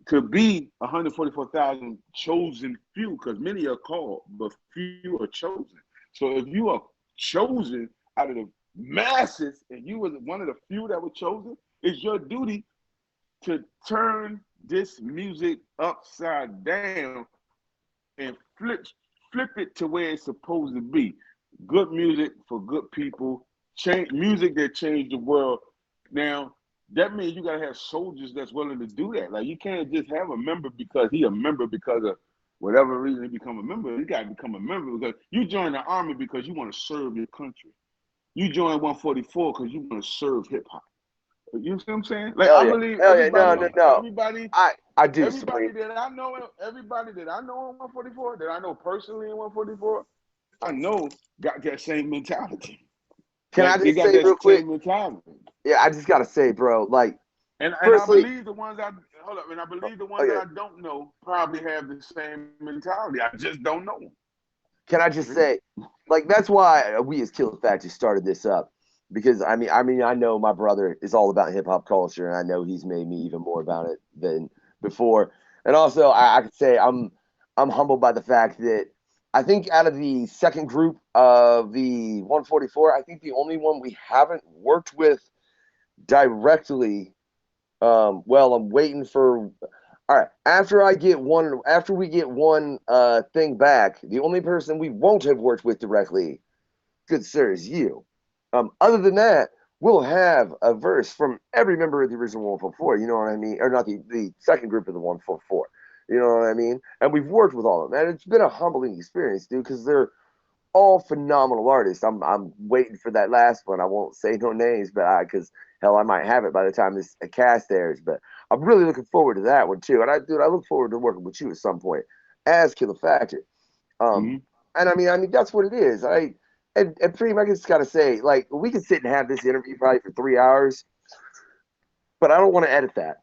To be 144,000 chosen few, because many are called, but few are chosen. So if you are chosen out of the masses, and you were one of the few that were chosen, it's your duty to turn this music upside down and flip it to where it's supposed to be. Good music for good people, music that changed the world. Now, that means you gotta have soldiers that's willing to do that. Like, you can't just have a member because he a member because of whatever reason he become a member. You gotta become a member because you join the army because you want to serve your country. You join 144 because you want to serve hip hop. You see what I'm saying? Like, I believe everybody, everybody that I know in 144, that I know personally in 144, I know got that same mentality. Can I just say real quick? Yeah, I just gotta say, bro. Like, and I believe the ones that I don't know probably have the same mentality. I just don't know. Can I just say, like, that's why we as Killa Factor started this up, because I know my brother is all about hip hop culture, and I know he's made me even more about it than before. And also, I could say I'm humbled by the fact that I think out of the second group of the 144, I think the only one we haven't worked with directly. Well, I'm waiting for. All right, after we get one thing back, the only person we won't have worked with directly, good sir, is you. Other than that, we'll have a verse from every member of the original 144. You know what I mean? Or not the second group of the 144. You know what I mean? And we've worked with all of them. And it's been a humbling experience, dude, because they're all phenomenal artists. I'm waiting for that last one. I won't say no names, but because hell, I might have it by the time this cast airs. But I'm really looking forward to that one too. And I look forward to working with you at some point as Killa Factor. And I mean that's what it is. And Preem, I just gotta say, like, we can sit and have this interview probably for 3 hours, but I don't want to edit that.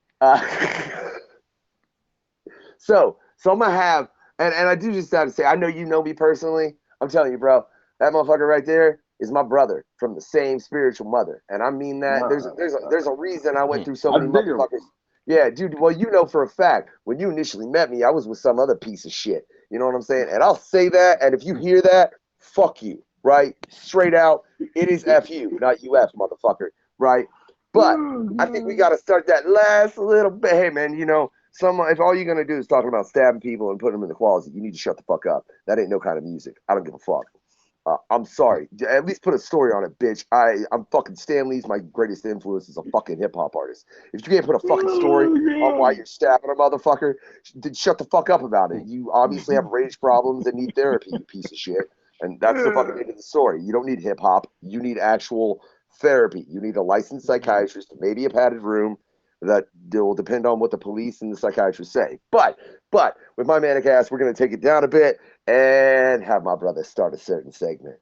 So I'm gonna have, and I do just have to say, I know you know me personally. I'm telling you, bro, that motherfucker right there is my brother from the same spiritual mother, and I mean that. There's a reason I went through so many motherfuckers. Yeah, dude. Well, you know for a fact when you initially met me, I was with some other piece of shit. You know what I'm saying? And I'll say that, and if you hear that, fuck you, right? Straight out, it is F you, not UF, motherfucker, right? But I think we got to start that last little bit. Hey, man, you know. If all you're gonna do is talking about stabbing people and putting them in the closet, you need to shut the fuck up. That ain't no kind of music. I don't give a fuck. I'm sorry. At least put a story on it, bitch. I'm fucking Stan Lee's my greatest influence as a fucking hip hop artist. If you can't put a fucking story on why you're stabbing a motherfucker, then shut the fuck up about it. You obviously have rage problems and need therapy, you piece of shit. And that's the fucking end of the story. You don't need hip hop. You need actual therapy. You need a licensed psychiatrist, maybe a padded room, That will depend on what the police and the psychiatrists say. But with my manic ass, we're going to take it down a bit and have my brother start a certain segment.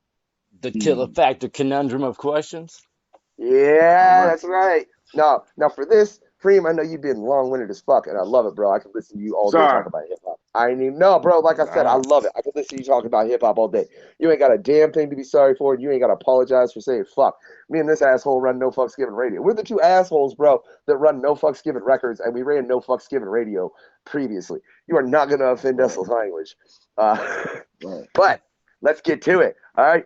The Killa Factor conundrum of questions. Yeah, that's right. Now for this, Preem, I know you've been long-winded as fuck, and I love it, bro. I can listen to you all day talk about hip-hop. I mean, no, bro, like I said, I love it. I can listen to you talk about hip-hop all day. You ain't got a damn thing to be sorry for, and you ain't got to apologize for saying fuck. Me and this asshole run No Fucks Given Radio. We're the two assholes, bro, that run No Fucks Given Records, and we ran No Fucks Given Radio previously. You are not going to offend us with language. But let's get to it, all right?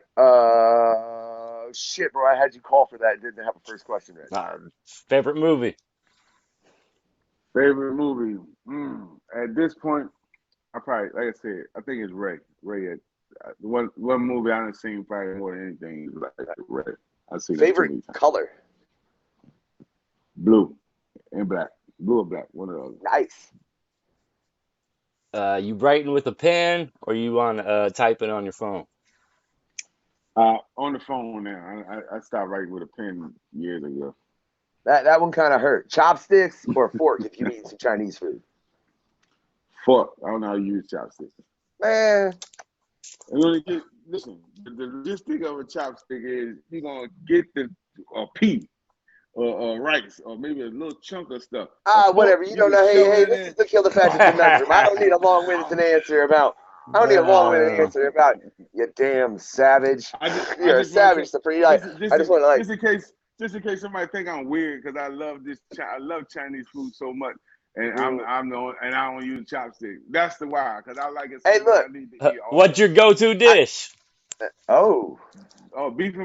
Shit, bro, I had you call for that and didn't have a first question ready. Favorite movie? Favorite movie? At this point, I probably, like I said, I think it's Ray. Ray, one movie I haven't seen probably more than anything is like Ray. I see. Favorite color? Blue and black. Blue or black, one of those. Nice. You writing with a pen or you on typing on your phone? On the phone now. I stopped writing with a pen years ago. That one kind of hurt. Chopsticks or fork if you're eating some Chinese food? Fork. I don't know how to use chopsticks. Man. Listen, the logistic of a chopstick is you're going to get a pea or rice or maybe a little chunk of stuff. Whatever. You don't know. Hey, this is the Killa Factor conundrum. I don't need a long-winded answer about you damn savage. You're a savage, Supreme. Just in case somebody think I'm weird, because I love Chinese food so much, and I don't use chopsticks. That's the why, because I like it. Hey, look, I need to eat what's your go-to dish? Beef and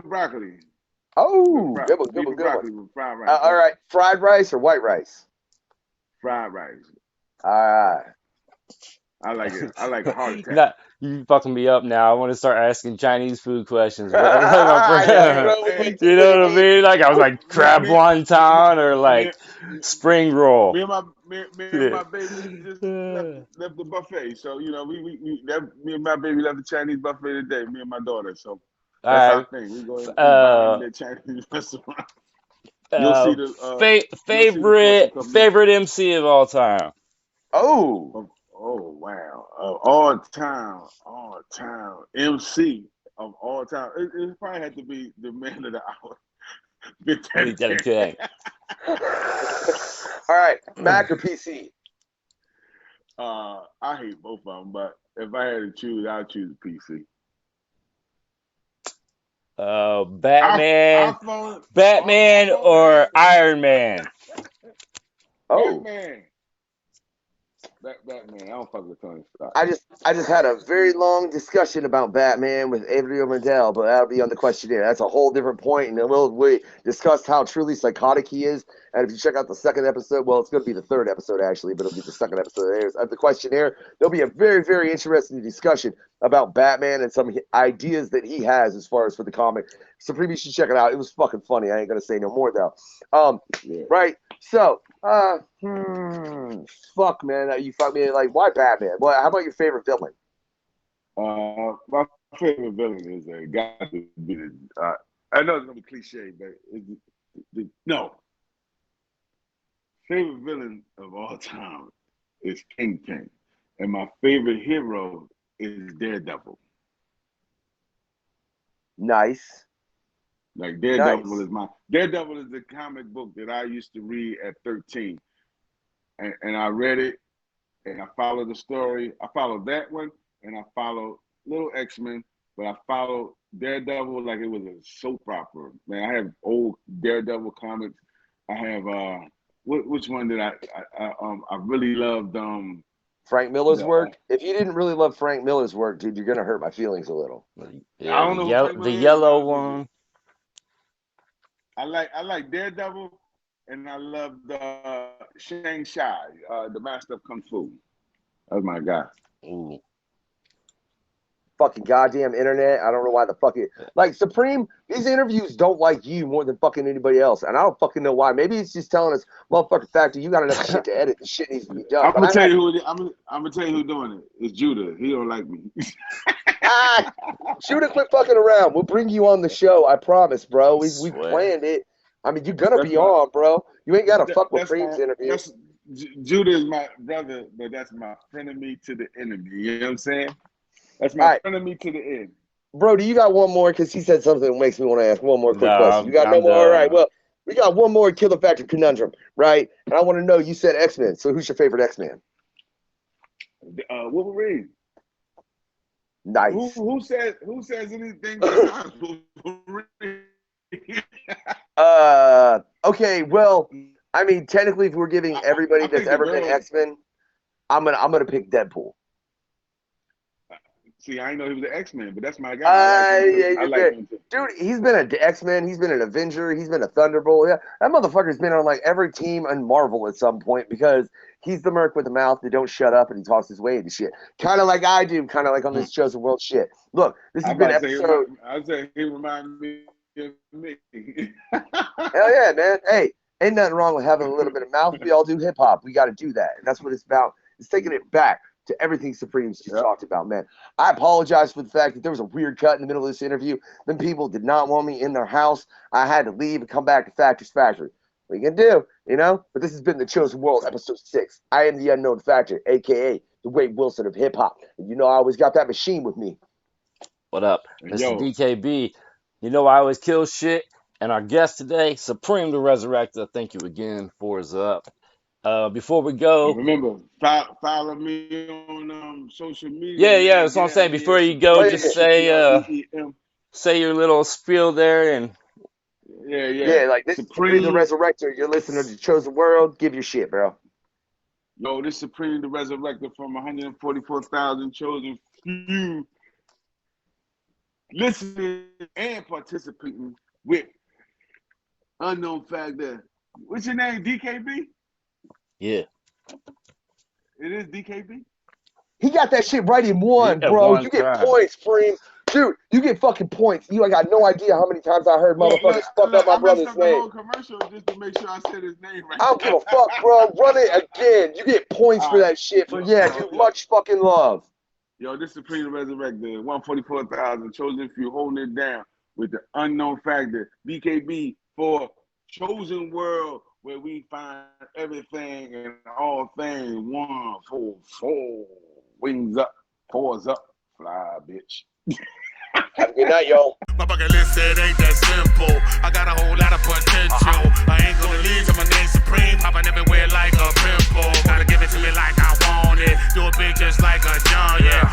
broccoli. Good one. With fried rice. All right, fried rice or white rice? Fried rice. All right. I like it. I like a heart attack. Nah, you fucking me up now. I want to start asking Chinese food questions. You know what I mean? Like I was like crab wonton or like spring roll. Me and my baby just left the buffet. So me and my baby left the Chinese buffet today. Me and my daughter. So that's our thing. We go to the Chinese restaurant. You'll see the favorite MC of all time. Oh wow! All time MC of all time. It probably had to be the man of the hour. All right, Mac or PC? I hate both of them, but if I had to choose, I'd choose PC. Batman or Iron Man? Batman. I don't fuck with Tony Stark. I just had a very long discussion about Batman with Adriel Mandel, but that'll be on the questionnaire. That's a whole different point, and we discussed how truly psychotic he is. And if you check out the second episode, well, it's going to be the third episode actually, but it'll be the second episode of the questionnaire. There'll be a very, very interesting discussion about Batman and some ideas that he has as far as for the comic. Supreme, you should check it out. It was fucking funny. I ain't gonna say no more though. Right. So, fuck, man. You fuck me. Like, why Batman? Well, how about your favorite villain? My favorite villain is got to be I know it's gonna be cliche, but no. Favorite villain of all time is Kingpin, and my favorite hero is Daredevil. Nice. Like Daredevil is the comic book that I used to read at 13, and I read it, and I followed the story. I followed that one, and I followed Little X-Men, but I followed Daredevil like it was a soap opera. Man, I have old Daredevil comics. I have which one did I really loved? Frank Miller's work. If you didn't really love Frank Miller's work, dude, you're gonna hurt my feelings a little. Yeah, I don't know the yellow one. I like Daredevil, and I loved Shang-Chi, the Master of Kung Fu. That's my guy. Ooh. Fucking goddamn internet. I don't know why the fuck it. Like, Supreme, these interviews don't like you more than fucking anybody else. And I don't fucking know why. Maybe it's just telling us, motherfucking Factor, you got enough shit to edit. The shit needs to be done. I'm gonna tell you who's doing it. It's Judah. He don't like me. Judah, quit fucking around. We'll bring you on the show. I promise, bro. We planned it. I mean, you're gonna be on, bro. You ain't gotta fuck with that's Cream's interview. Judah is my brother, but that's my frenemy to the enemy. You know what I'm saying? That's my frenemy to the end. Bro, do you got one more? Because he said something that makes me want to ask one more quick question. You got I'm no more? done. All right, well, we got one more Killa Factor conundrum, right? And I want to know, you said X-Men, so who's your favorite X-Men? Wolverine. Nice. Who says anything besides Wolverine? Okay, well, I mean, technically, if we're giving everybody that's ever been X-Men, I'm gonna pick Deadpool. See, I didn't know he was an X-Men, but that's my guy. I like him too. Dude, he's been an X-Men, he's been an Avenger, he's been a Thunderbolt. Yeah, that motherfucker's been on like every team in Marvel at some point because he's the merc with the mouth that don't shut up and he talks his way into shit. Kind of like I do, kind of like on this Chosen World shit. Look, this has been episode. I'd say he reminds me of me. Hell yeah, man. Hey, ain't nothing wrong with having a little bit of mouth. We all do hip hop. We got to do that. And that's what it's about. It's taking it back to everything Supreme's just talked about, man. I apologize for the fact that there was a weird cut in the middle of this interview. Them people did not want me in their house. I had to leave and come back to Factor's Factory. What are you going to do, you know? But this has been The Chosen World, episode 6. I am the Unknown Factor, a.k.a. the Wade Wilson of hip-hop. And you know I always got that machine with me. What up? Mr. DKB. You know I always kill shit. And our guest today, Supreem Da Rezarekta. Thank you again for his up. Before we go, remember, follow me on social media. Yeah, that's what I'm saying. Before you go, just say your little spiel there, and yeah, like this Supreem Da Rezarekta. You're listening to The Chosen World. Give your shit, bro. Yo, this Supreem Da Rezarekta from 144,000 chosen few listening and participating with Unknown Factor. What's your name, DKB? Yeah. It is DKB? He got that shit right in one, bro. You get points, Supreem. Dude, you get fucking points. I got no idea how many times I heard motherfuckers fuck up my brother's name. I messed up the whole commercial just to make sure I said his name right. I don't give a fuck, bro. Run it again. You get points for that shit. Dude, much fucking love. Yo, this is Supreem Da Rezarekta, 144,000 chosen few, holding it down with the Unknown Factor, DKB for Chosen World, where we find everything and all things. 144, wings up, paws up, fly, bitch. Have a good night, y'all. My bucket list, it ain't that simple. I got a whole lot of potential. I ain't gonna leave till my name Supreme, popping everywhere like a pimple. Gotta give it to me like I want it. Do it big just like a John, yeah.